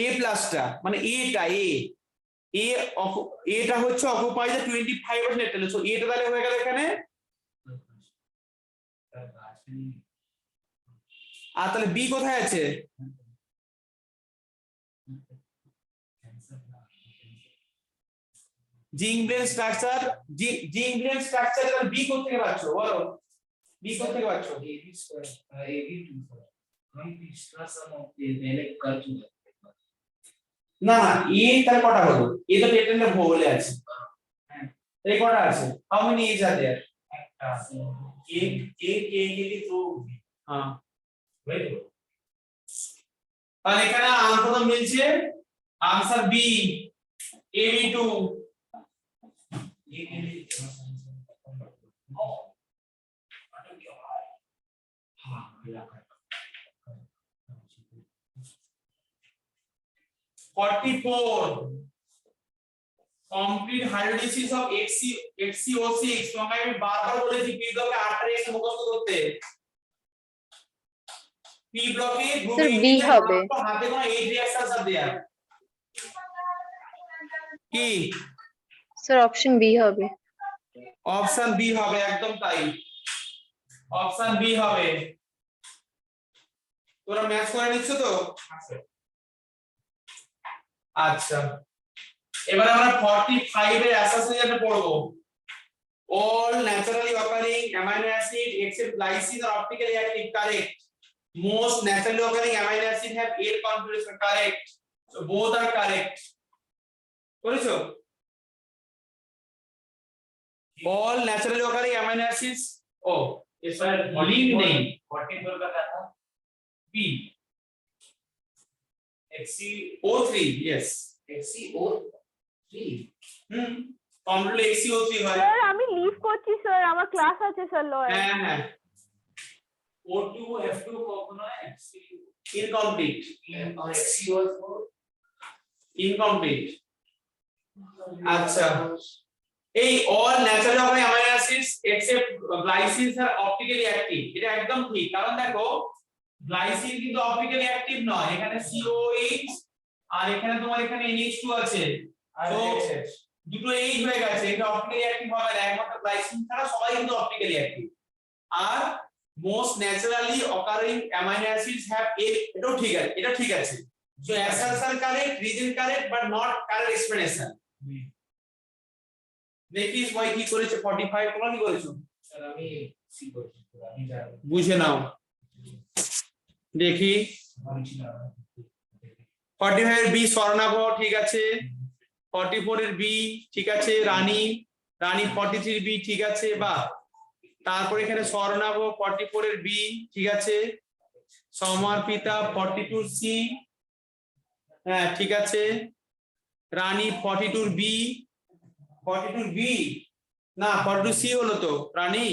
a প্লাসটা, মানে এটা হচ্ছে অকুপাই দ্য 25%, তাহলে সো এটা তাহলে হয়ে গেল এখানে। আর তাহলে বি কোথায় আছে? Zinc blende structure, zinc blende structure তাহলে বি কোথা থেকে পাচ্ছো বলো? বি কোথা থেকে পাচ্ছো? AB square, AB2 sir. हम पिछला सम पहले कर चुके हैं। না না এ তার কটা হলো? এ তো টেট্রাহাইড্রাল বলে আছে, এই কটা আছে? How many is are there? একটা एक के तो হ্যাঁ রাইট তাহলে এখানে আনসার তো মিলছে। Answer B AB2। ये के लिए हाँ 44 complete hydrolysis of HCO6। তোমাকে আমি বারবার বলেছি পি ব্লকে 8 রেখে মুখস্থ করতে। পি ব্লকে গ্রুপ Sir, A B হবে। হাতে কোনো 8 রিঅ্যাকশনস আর দেয়া কি? স্যার অপশন বি হবে। অপশন বি হবে, একদম তাই, অপশন বি হবে। তোমরা ম্যাচ করে নিচ্ছ তো? আচ্ছা এবার আমরা 45 এর অ্যাসোসিয়েশন পড়ব। All naturally occurring amino acid except glycine are optically active, correct. Most naturally occurring amino acid have air configuration, correct. So both are correct. করেছো? All naturally occurring amino acids, oh इस पर link नहीं 44 का क्या था? B XCO3 yes XCO3 complete XCO3 হয়। Sir আমি leave করছি স্যার, আমার ক্লাস আছে স্যার লয়ার। হ্যাঁ হ্যাঁ O2 F2 কখনো হয় ইনকমপ্লিট और XCO4 ইনকমপ্লিট। আচ্ছা এই all natural organic amino acids except glycines are optically active, এটা একদম ঠিক। কারণ দেখো গ্লাইসিন কিন্তু অপটিক্যালি অ্যাক্টিভ নয়, এখানে COH আর এখানে তোমার এখানে NH2 আছে, তো দুটো H হয়ে গেছে, এটা অপটিক্যালি অ্যাক্টিভ হবে না, একমাত্র গ্লাইসিন ছাড়া সবাই কিন্তু অপটিক্যালি অ্যাক্টিভ। আর most naturally occurring amino acids have A, এটাও ঠিক আছে, এটা ঠিক আছে। So assumption correct, reason correct, but not correct explanation. দেখিস ভাই কি করেছে 45, তোমরা কি করেছো? सर আমি সি করছি আমি যা বুঝে নাও দেখি 45 এর বি স্বর্ণাভ ঠিক আছে, 44 এর বি ঠিক আছে, রানী 43 বি ঠিক আছে, বা তারপর এখানে স্বর্ণাভ 44 এর বি ঠিক আছে, সমর্পিতা 42 সি, হ্যাঁ ঠিক আছে, রানী 42 বি, 42 বি না 42 সি হলো তো, রানী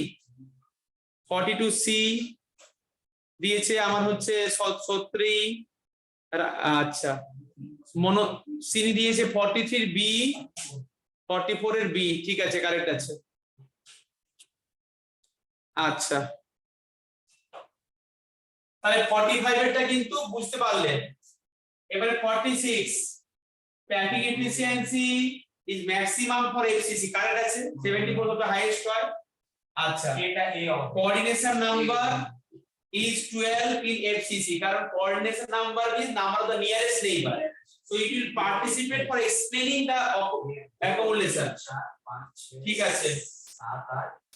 42 সি দিয়েছে, আমার হচ্ছে সত্রী, আচ্ছা মনো সিনি দিয়েছে 43 বি, 44 এর বি ঠিক আছে, কারেক্ট আছে। আচ্ছা তাহলে 45 এরটা কিন্তু বুঝতে পারলেন। এবারে 46 packing efficiency is maximum for FCC, correct আছে, 74 হলো হাইয়েস্ট হয়। আচ্ছা এটা এ coordination number is 12 in FCC, কারণ coordination number means number of the nearest neighbor, so it will participate for explaining the accumulation, ঠিক আছে।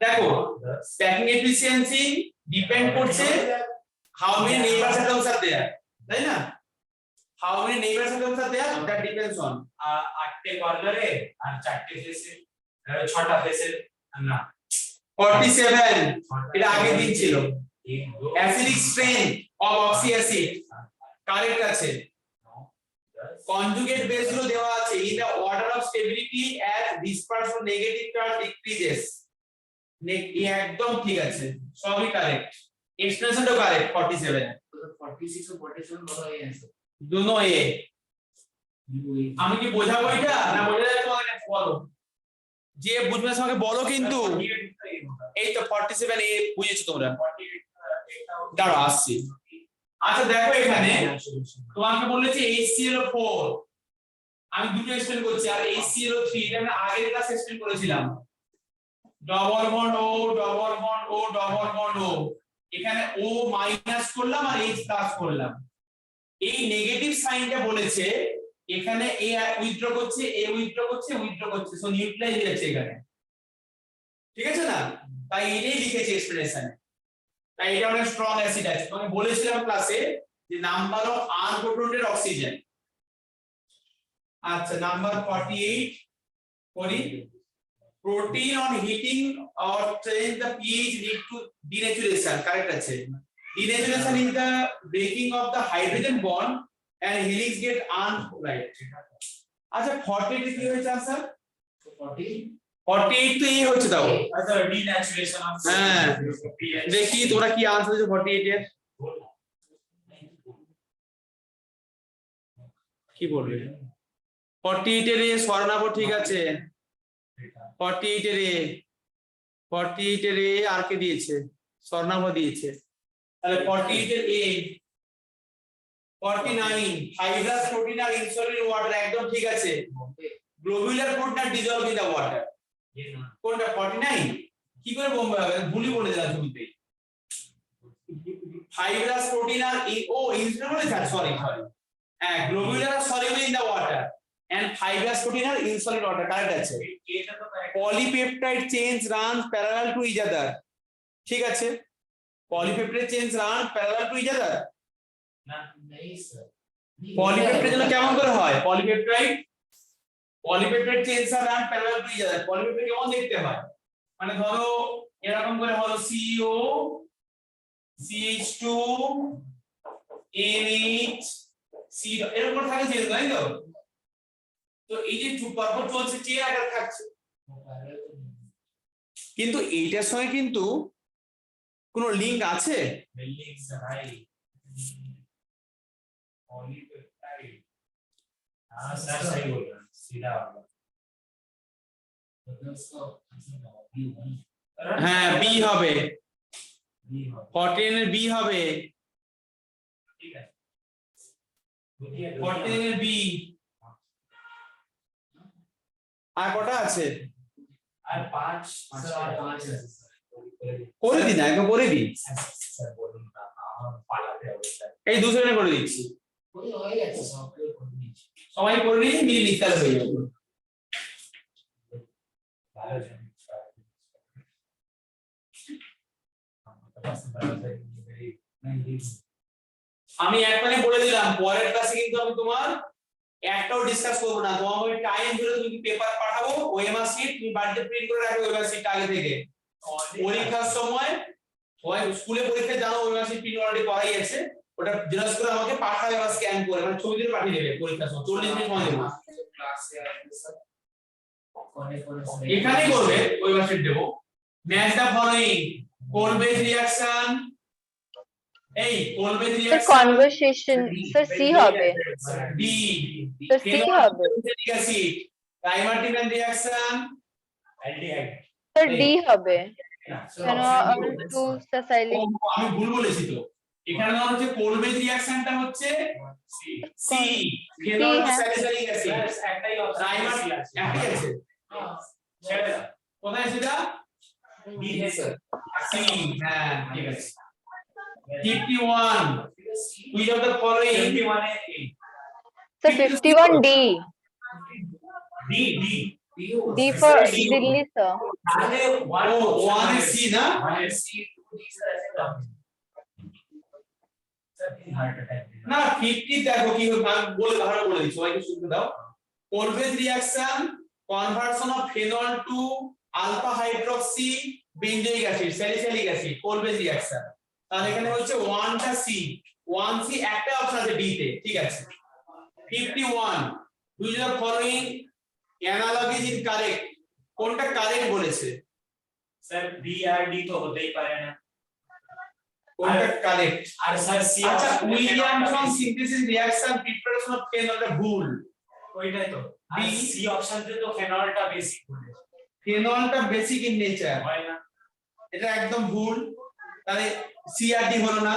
দেখো packing efficiency depend করছে how many neighbors are there, তাই না, how many neighbors are there, that depends on 8টে কর্নারে আর 4টে ফেসে 6টা ফেসে না 47 এটা আগে দিন ছিল, 1 2 acidic strength of oxyacid correct আছে, conjugate base গুলো দেওয়া আছে, in the order of stability as dispersion negative charge decreases, একদম ঠিক আছে, সবই কারেক্ট, এক্সপ্রেশনটা কারেক্ট 47 46 ও 47 বলা হয়ে আছে দুনো এ। আমি কি বোঝাবো এটা না বোঝা যায় তোমাকে, বলো যে বুঝবে আমাকে বলো, কিন্তু এই তো 47 এ বুঝেছো তোমরা, দাঁড়াও আসছি। আচ্ছা দেখো এখানে তোমাকে বলেছে HClO4, আমি দুটো এক্সপ্লেন করছি, আর HClO3 এটা আমরা আগের ক্লাসে এক্সপ্লেন করেছিলাম, ডবল বন্ড ও ডবল বন্ড ও ডবল বন্ড ও, এখানে ও মাইনাস করলাম আর H প্লাস করলাম, এই নেগেটিভ সাইনটা বলেছে এখানে এ উইথড্র করছে, এ উইথড্র করছে, উইথড্র করছে, সো নিউক্লিয়াস হয়ে যাচ্ছে এখানে, ঠিক আছে না, তাই এটাই লিখেছি এক্সপ্লেনেশনে, তাই এটা অনেক স্ট্রং অ্যাসিড আছে, আমি বলেছিলাম ক্লাসে যে নাম্বার অফ আনপ্রোটনেটেড অক্সিজেন। আচ্ছা নাম্বার 48 করি, protein on heating or change the pH lead to denaturation, correct আছে, denaturation is the breaking of the hydrogen bond and helix get unright। আচ্ছা 48 কি হয়েছে স্যার, 48 তো এই হচ্ছে দাও, আচ্ছা ডিন্যাচুরেশন অফ হ্যাঁ দেখি তোমরা কি আনসার দিয়েছো 48 এর, কি বলবে 48 এর এ স্বর্ণাভ ঠিক আছে, 48 এর এ, 48 এর এ আর কে দিয়েছে, স্বর্ণাভ দিয়েছে, তাহলে 48 এর এ, 49 fibrous protein are insoluble in water, একদম ঠিক আছে, globular protein are dissolved in the water, কোনটা 49 কি করে বোম্বে হবে, ভুলই বলে দিলাম শুরুতে, fibrous protein are insoluble, sorry হ্যাঁ globular are soluble in the water and fibrous protein are insoluble in water, correct আছে, এটা তো polypeptide chains run parallel to each other, ঠিক আছে, polypeptide chains run parallel to each other, না नहीं sir polypeptide যেন কেমন করে হয়, polypeptide chains are run parallel to each other, polypeptide কেমন দেখতে হয়, মানে ধরো এরকম করে হলো CO CH2 NH C এরকম থাকে চেন, তাই তো, তো এই যে পরপর চলছে চেন আকার থাকছে, কিন্তু এইটার সঙ্গে কিন্তু কোনো লিংক আছে, বিল্ডিং হাই পলিপেপটাইড স্যার सही बोल रहे हैं सीधा वाला मतलब उसको B1 হ্যাঁ বি হবে, नहीं हो 14 এর বি হবে, ठीक है বুঝিয়ে 14 এর বি, আর কটা আছে, আর 5 স্যার 5 আছে করে দিন আগে করে দিই, স্যার বলুন না আমার পালাতে হবে স্যার এই দুজনে করে দিচ্ছি, कोई হয়ে গেছে সব করে নিয়েছি সবাই করে নিয়ে মিলে নিকালে হয়ে যাবে। ভালো জানি আমি একবারে বলে দিলাম পরের ক্লাসে কিন্তু আমি তোমার একটাও ডিসকাস করব না, তোমার ওই টাইম ধরে তুমি পেপার পাঠাবো ওএমআর শিট তুমি বাড়িতে প্রিন্ট করে রাখবে ওএমআর শিট আগে থেকে পরীক্ষার সময় হয় স্কুলে পরীক্ষা জানো ওএমআর শিট প্রিন্ট অলরেডি করাই আছে, ওটা জেরক্স করে আমাকে পাঠাবে বা স্ক্যান করে মানে ছবি দিয়ে পাঠিয়ে দেবে পরীক্ষার সময় 40 মিনিট সময় দেবো এখানে করবে ওএমআর শিট দেবো match the following Kolbe's reaction এই Kolbe's sir reaction conversation sir C হবে ডি স্যার সি হবে অ্যাসিড ডাইমার্টিভেন রিঅ্যাকশন aldehyde স্যার ডি হবে ফেনল টু সাইলিক আমি ভুল বলেছি তো এখানে ধরো হচ্ছে কোলবেজ রিঅ্যাকশনটা হচ্ছে সি ফেনল হ্যাঁ। স্যালিসাইলিক অ্যাসিড একটাই ডাইমার একই আছে কোথায় সেটা ডি है सर সি হ্যাঁ ঠিক আছে 51 which of the following 51 है A sir 51 D D D for Delhi sir अरे ও 1 is C না 1 is C 2 D सर ऐसे कम सर हार्ट अटैक না 50 দেখো কি হবে আমি বলে ভালো বলে দিই সবাইকে শুনতে দাও Kolbe's reaction conversion of phenol to alpha hydroxy benzoic acid salicylic acid Kolbe's reaction তাহলে এখানে হচ্ছে 1 টা সি 1 সি একটা অপশন আছে ডি তে ঠিক আছে 51 which of the following analogy is incorrect কোনটা কারেক্ট বলেছে सर D और D तो होते ही पारे ना কোনটা কারেক্ট और सर C আচ্ছা Williamson synthesis reaction preparation of ফেনলটা ভুল ওইটাই তো D C অপশন তে তো ফেনলটা বেসিক বলে ফেনলটা বেসিক ইন নেচার হয় না এটা একদম ভুল তাহলে সি আর ডি হলো না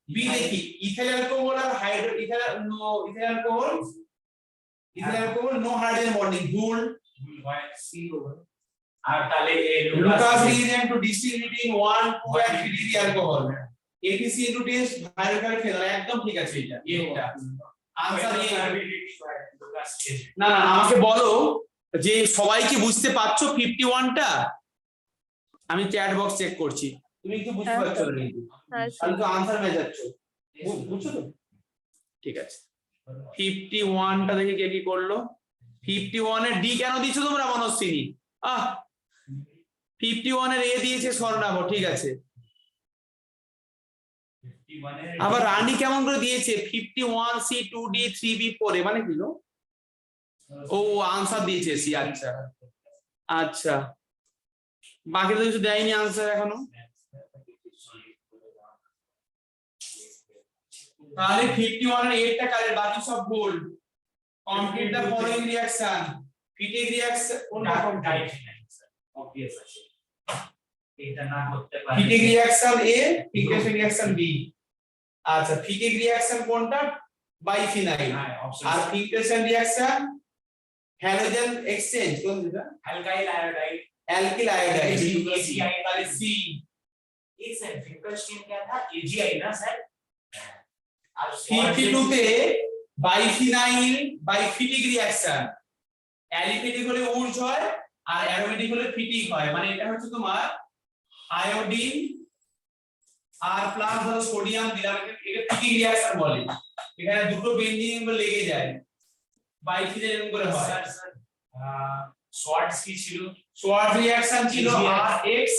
বি দেখি ইথাইল অ্যালকোহল আর hydro ethyl alcohol no hydrogen bonding ভুল হয় C होगा আর তাহলে A Lucas reagent to distinguish between 1 2 and 3 degree alcohol ATC into test hydrochloric phenol একদম ঠিক আছে এটা এটা আনসার এ লুকাস কেস না না আমাকে বলো যে সবাই কি বুঝতে পারছো 51 টা আমি চ্যাট বক্স চেক করছি তুমি কি বুঝতে হ্যাঁ, পারছো না কিন্তু হ্যাঁ আমি তো আনসার মেজাচ্ছ বুঝছো তো ঠিক আছে 51 টা দেখে কে কি করলো 51 এর ডি কেন দিছো তোমরা মনস্বিনী 51 এর এ দিয়েছে স্বর্ণাভ ঠিক আছে 51 এর আবার রানী কেমন করে দিয়েছে 51 সি 2 ডি 3 বি 4 মানে কি গো ও আনসার দিয়েছে সি আচ্ছা আচ্ছা বাকি তো কিছু দেয়নি আনসার এখনো তাহলে 51 এর এরটা কারেক্ট বাকি সব ভুল complete the following reaction fitting reaction কোনটা টাইপ নাই স্যার অবভিয়াস আছে এটা না করতে পারে ফিটিং রিঅ্যাকশন এ ফিকেশন রিঅ্যাকশন বি আচ্ছা ফিটিং রিঅ্যাকশন কোনটা বাইফিনাইল হ্যাঁ অপশন আর ফিকেশন রিঅ্যাকশন হ্যালোজেন এক্সচেঞ্জ কোনটা alkyl iodide alkyl iodide AgI তাহলে সি एक सर फिंकरस्टीन क्या था AgI ना सर और 52 তে বাইফিনাইল বাইফিটিক রিঅ্যাকশন অ্যালিফেটিক হলে উর্জ হয় আর অ্যারোমেটিক হলে ফিটিক হয় মানে এটা হচ্ছে তোমার আয়োডিন আর প্লাস ধরো সোডিয়াম দিলাম এটা ফিটিক রিঅ্যাকশন বলে এখানে দুটো বেঞ্জিন গুলো লেগে যায় বাইফিনাইল এরকম করে হয় सर सर শর্টস কি ছিল শর্ট রিঅ্যাকশন ছিল AgF RX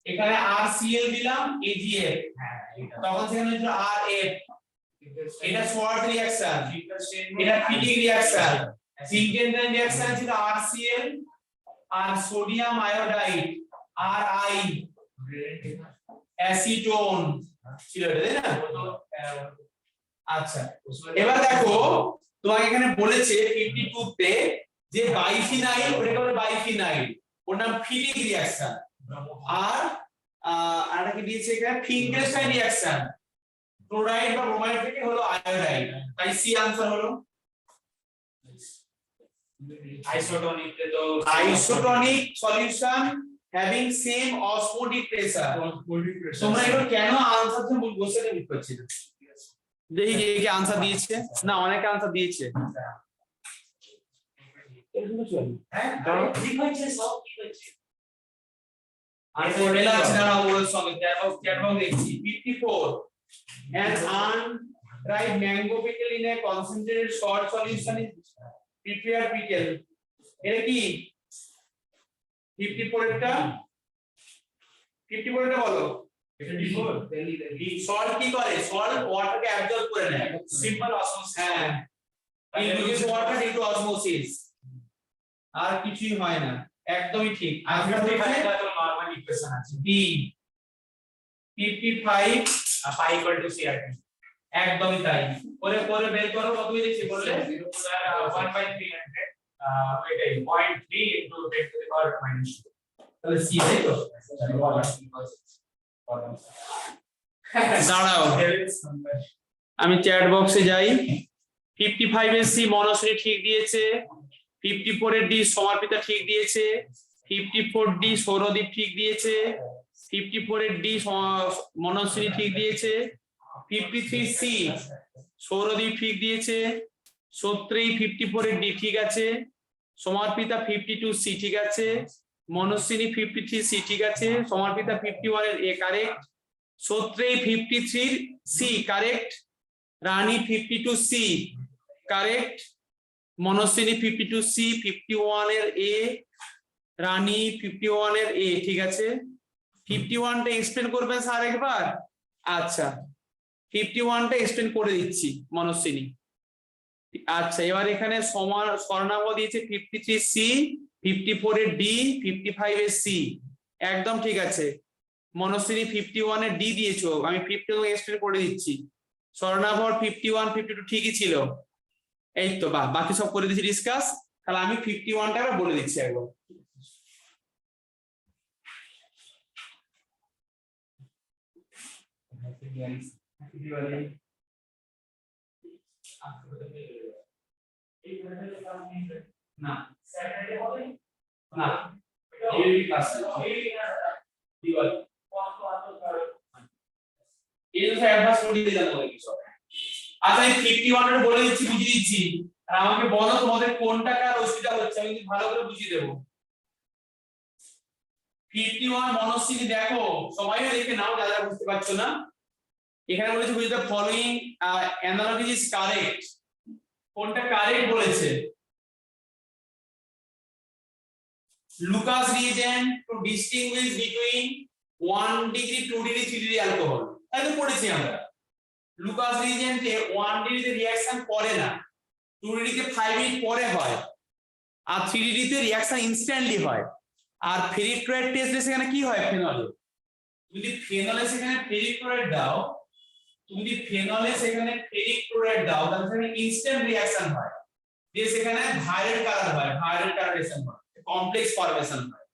এখানে RCl দিলাম AgF হ্যাঁ এটা তখন সেখানে হচ্ছে RF এটা শর্ট রিঅ্যাকশন ফিঙ্কারস্টিন এটা ফিটিং রিঅ্যাকশন সিনকেন্ডেন রিঅ্যাকশন ছিল RCl আর সোডিয়াম আয়োডাইড RI অ্যাসিটোন ছিল এটা তাই না আচ্ছা এবার দেখো তোমাকে এখানে বলেছে 52 তে যে বাইফিনাইল ওটাকে বলে বাইফিনাইল ওর নাম ফিটিং রিঅ্যাকশন আর আরেকটা কি দিয়েছে এখানে ফিঙ্কেলস্টাইন রিঅ্যাকশন ক্লোরাইড বা ব্রোমাইড থেকে হলো আয়োডাইড তাই সি আনসার হলো आइसोटोनिक थे तो isotonic solution having same osmotic pressure তোমরা এগুলো কেন আনসার তুমি বসে বুঝতে পারছি না দেখি কে আনসার দিয়েছে না অনেকে আনসার দিয়েছে হ্যাঁ ঠিক হয়েছে সব ঠিক হয়েছে আনসার মেলা আছে দাঁড়াও ওর সঙ্গে চ্যাট বক্স দেখছি 54 an unripe mango pickle in a concentrated salt solution is prepared pickle এটা কি 54 এটা 54 এটা বলো সল্ট কি করে সল্ট ওয়াটারকে অ্যাবজর্ব করে নেয় সিম্পল অসমোসিস হ্যাঁ it uses water due to osmosis আর কিছুই হয় না একদমই ঠিক আনসার হচ্ছে নরমাল ইকুয়েশন আছে B 55 phi equal to CRT একদমই তাই পরে পরে বের করো কত হয়েছে বললে 1/300 এটাই 0.3 into 10 to the power minus 2 তাহলে সি তাই তো দাঁড়াও আমি চ্যাট বক্সে যাই 55 এর সি মনশ্রী ঠিক দিয়েছে 54 এর ডি সমার্পিতা ঠিক দিয়েছে 54 ডি সৌরদীপ ঠিক দিয়েছে 54 এর ডি মনশ্রী ঠিক দিয়েছে 53 সি সৌরদীপ ঠিক দিয়েছে 54 এর ডি ঠিক আছে সমার্পিতা 52 সি ঠিক আছে মনস্বিনী 53 সি ঠিক আছে সমার্পিতা 51 এর এ কারেক্ট 53 সি কারেক্ট রানী 52 সি কারেক্ট মনস্বিনী 52 সি 51 এর এ রানী 51 এর এ ঠিক আছে 51 টা এক্সপ্লেন করবেন স্যার একবার আচ্ছা 51 টা এক্সপ্লেন করে দিচ্ছি মনস্বিনী আচ্ছা এবার এখানে স্বর্ণাভ দিয়েছে 53 সি 54 এর ডি 55 এর সি একদম ঠিক আছে মনস্বিনী 51 এর ডি দিয়েছো আমি 51 এক্সপ্লেন করে দিচ্ছি স্বর্ণাভ 51 52 ঠিকই ছিল এই তো বাহ বাকি সব করে দিয়েছি ডিসকাস তাহলে আমি 51 টা বলে দিচ্ছি একবার না স্যাটারডে হবে না এই ক্লাস দিওয়ালি কত করে এই তো অ্যাডভান্স করে দিলাম ওই সব আচ্ছা আমি 51 এর বলে দিচ্ছি বুঝিয়ে দিচ্ছি আর আমাকে বলো তোমাদের কোনটা কার অসুবিধা হচ্ছে আমি ভালো করে বুঝিয়ে দেব 51 মনস্বিনী দেখো সবাই দেখে নাও যারা বুঝতে পারছো না এখানে বলেছে বুঝতে the following analogy is correct কোনটা কারেক্ট বলেছে Lucas reagent to distinguish between 1 degree 2 degree 3 degree alcohol তাহলে পড়েছি আমরা লুকাস রিজেন্টে 1 ডিগ্রিতে রিঅ্যাকশন করে না 2 ডিগ্রিতে 5 মিনিট পরে হয় আর 3 ডিগ্রিতে রিঅ্যাকশন ইনস্ট্যান্টলি হয় আর ফেরিক ক্লোরাইড টেস্টে সেখানে কি হয় ফেনলে যদি ফেনলে সেখানে ফেরিক ক্লোরাইড দাও তুমি যদি ফেনলে সেখানে ফেরিক ক্লোরাইড দাও তাহলে সেখানে ইনস্ট্যান্ট রিঅ্যাকশন হয় যে সেখানে ভায়োলেট কালার হয় ভায়োলেট কালারেশন হয় কমপ্লেক্স ফরমেশন হয়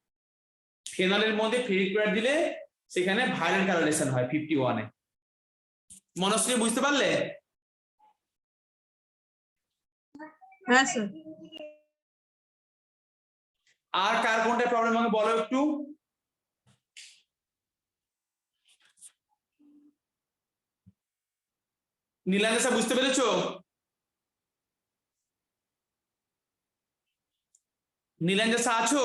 ফেনলের মধ্যে ফেরিক ক্লোরাইড দিলে সেখানে ভায়োলেট কালারেশন হয় 51 এ মনস্বিনী বুঝতে পারলে হ্যাঁ স্যার আর কার কোনটা প্রবলেম আমাকে বলো একটু নীলাঞ্জা বুঝতে পেরেছো নীলাঞ্জা আছো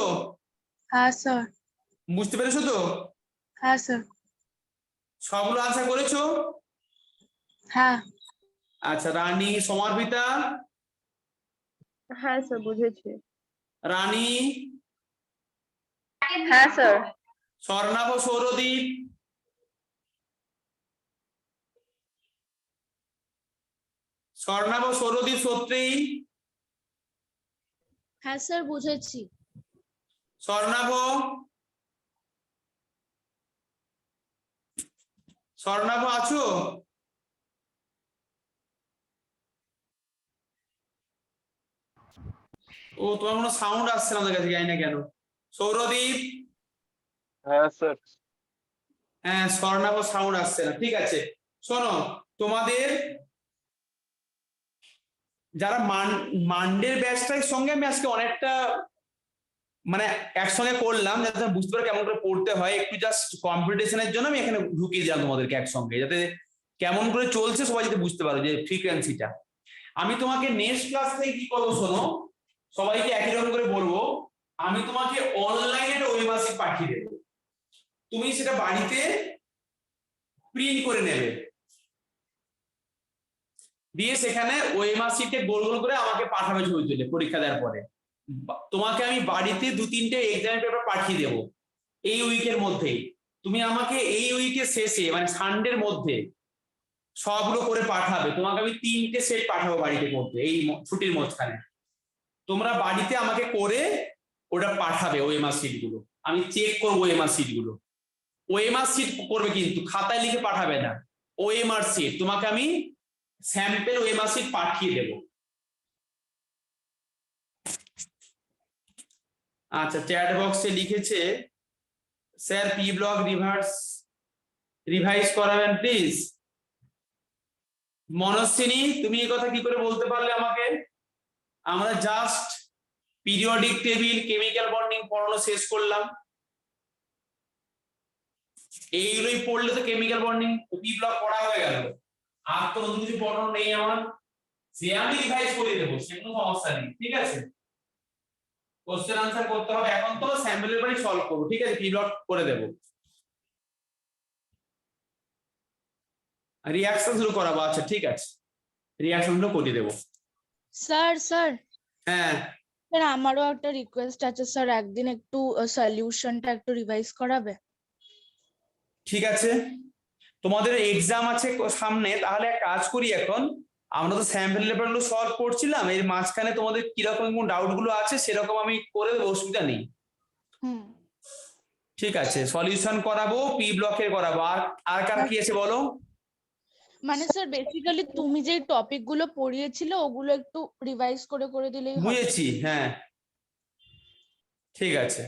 হ্যাঁ স্যার বুঝতে পেরেছো তো হ্যাঁ স্যার সবগুলো আনসার করেছো হ্যাঁ আচ্ছা রানী সমার্পিতা হ্যাঁ স্যার বুঝেছি রানী হ্যাঁ স্যার স্বর্ণাভ সৌরদীপ স্বর্ণাভ সৌরদীপ সত্যি হ্যাঁ স্যার বুঝেছি স্বর্ণাভ স্বর্ণাভ আছো ও তোমার কোনো সাউন্ড আসছে না আমাদের কাছে জানি না কেন সৌরদীপ হ্যাঁ স্যার হ্যাঁ স্বর্ণাভ সাউন্ড আসছে না ঠিক আছে শোনো তোমাদের যারা মান্ডের ব্যাচটার সঙ্গে আমি আজকে অনেকটা মানে একসঙ্গে করলাম যাতে বুঝতে পারো কেমন করে পড়তে হয় একটু জাস্ট কম্পিটিশনের জন্য আমি এখানে ঢুকিয়ে দিলাম তোমাদেরকে একসঙ্গে যাতে কেমন করে চলছে সবাই যাতে বুঝতে পারো যে ফ্রিকোয়েন্সিটা আমি তোমাকে নেক্সট ক্লাস থেকে কি করবো শোনো সবাইকে একই রকম করে বলবো আমি তোমাকে অনলাইনে একটা ওয়েবমার্কশিট পাঠিয়ে দেবো তুমি সেটা বাড়িতে প্রিন্ট করে নেবে, দিয়ে সেখানে ওএমআর শিটে গোল গোল করে আমাকে পাঠাবে ছবি তুলে পরীক্ষা দেওয়ার পরে। তোমাকে আমি বাড়িতে 2-3টে এক্সাম পেপার পাঠিয়ে দেবো এই উইকের মধ্যেই। তুমি আমাকে এই উইকের শেষে মানে সানডের মধ্যে সবগুলো করে পাঠাবে। তোমাকে আমি 3টে সেট পাঠাবো বাড়িতে করতে এই ছুটির মাঝখানে। তোমরা বাড়িতে আমাকে করে ওটা পাঠাবে ওএমআর শিট গুলো, আমি চেক করবো ওএমআর শিট গুলো। ওএমআর শিট করবে কিন্তু খাতায় লিখে পাঠাবে না, ওএমআর শিট। তোমাকে আমি স্যাম্পল ওএমআর শিট পাঠিয়ে দেব। আচ্ছা, চ্যাট বক্সে লিখেছে স্যার পি ব্লক রিভাইজ করাবেন প্লিজ। মনস্বিনী, তুমি এই কথা কি করে বলতে পারলে আমাকে? আমরা just periodic table, chemical bonding পড়ানো শেষ করলাম, এইগুলোই পড়লে তো কেমিক্যাল বন্ডিং পি ব্লক পড়া হয়ে গেল। আর তো নতুন কিছু পড়ানো নেই আমার, যে আমি রিভাইজ করে দেবো, সে কোনো সমস্যা নেই। ঠিক আছে, কোশ্চেন আনসার করতে হবে, এখন তো স্যাম্পলের বাড়ি সলভ করবো। ঠিক আছে, পি ব্লক করে দেবো, রিঅ্যাকশন শুরু করাবো। আচ্ছা ঠিক আছে, রিঅ্যাকশন গুলো করে দেবো। স্যার হ্যাঁ স্যার আমারও একটা রিকোয়েস্ট আছে স্যার, একদিন একটু সলিউশনটা একটু রিভাইজ করাবে। ঠিক আছে, তোমাদের এক্সাম আছে সামনে, তাহলে এক কাজ করি, এখন আমরা তো স্যাম্পল পেপার গুলো সলভ করছিলাম, এর মাঝখানে তোমাদের কিরকম কোন ডাউট গুলো আছে সেরকম আমি করে দেবো, অসুবিধা নেই। হুম। ঠিক আছে, সলিউশন করাবো, পি ব্লকের করাবো। আর কার কি আছে বলো? মানে স্যার বেসিক্যালি তুমি যে টপিক গুলো পড়িয়েছিলে ওগুলো একটু রিভাইজ করে দিলেই হবে। বুঝেছি, হ্যাঁ ঠিক আছে।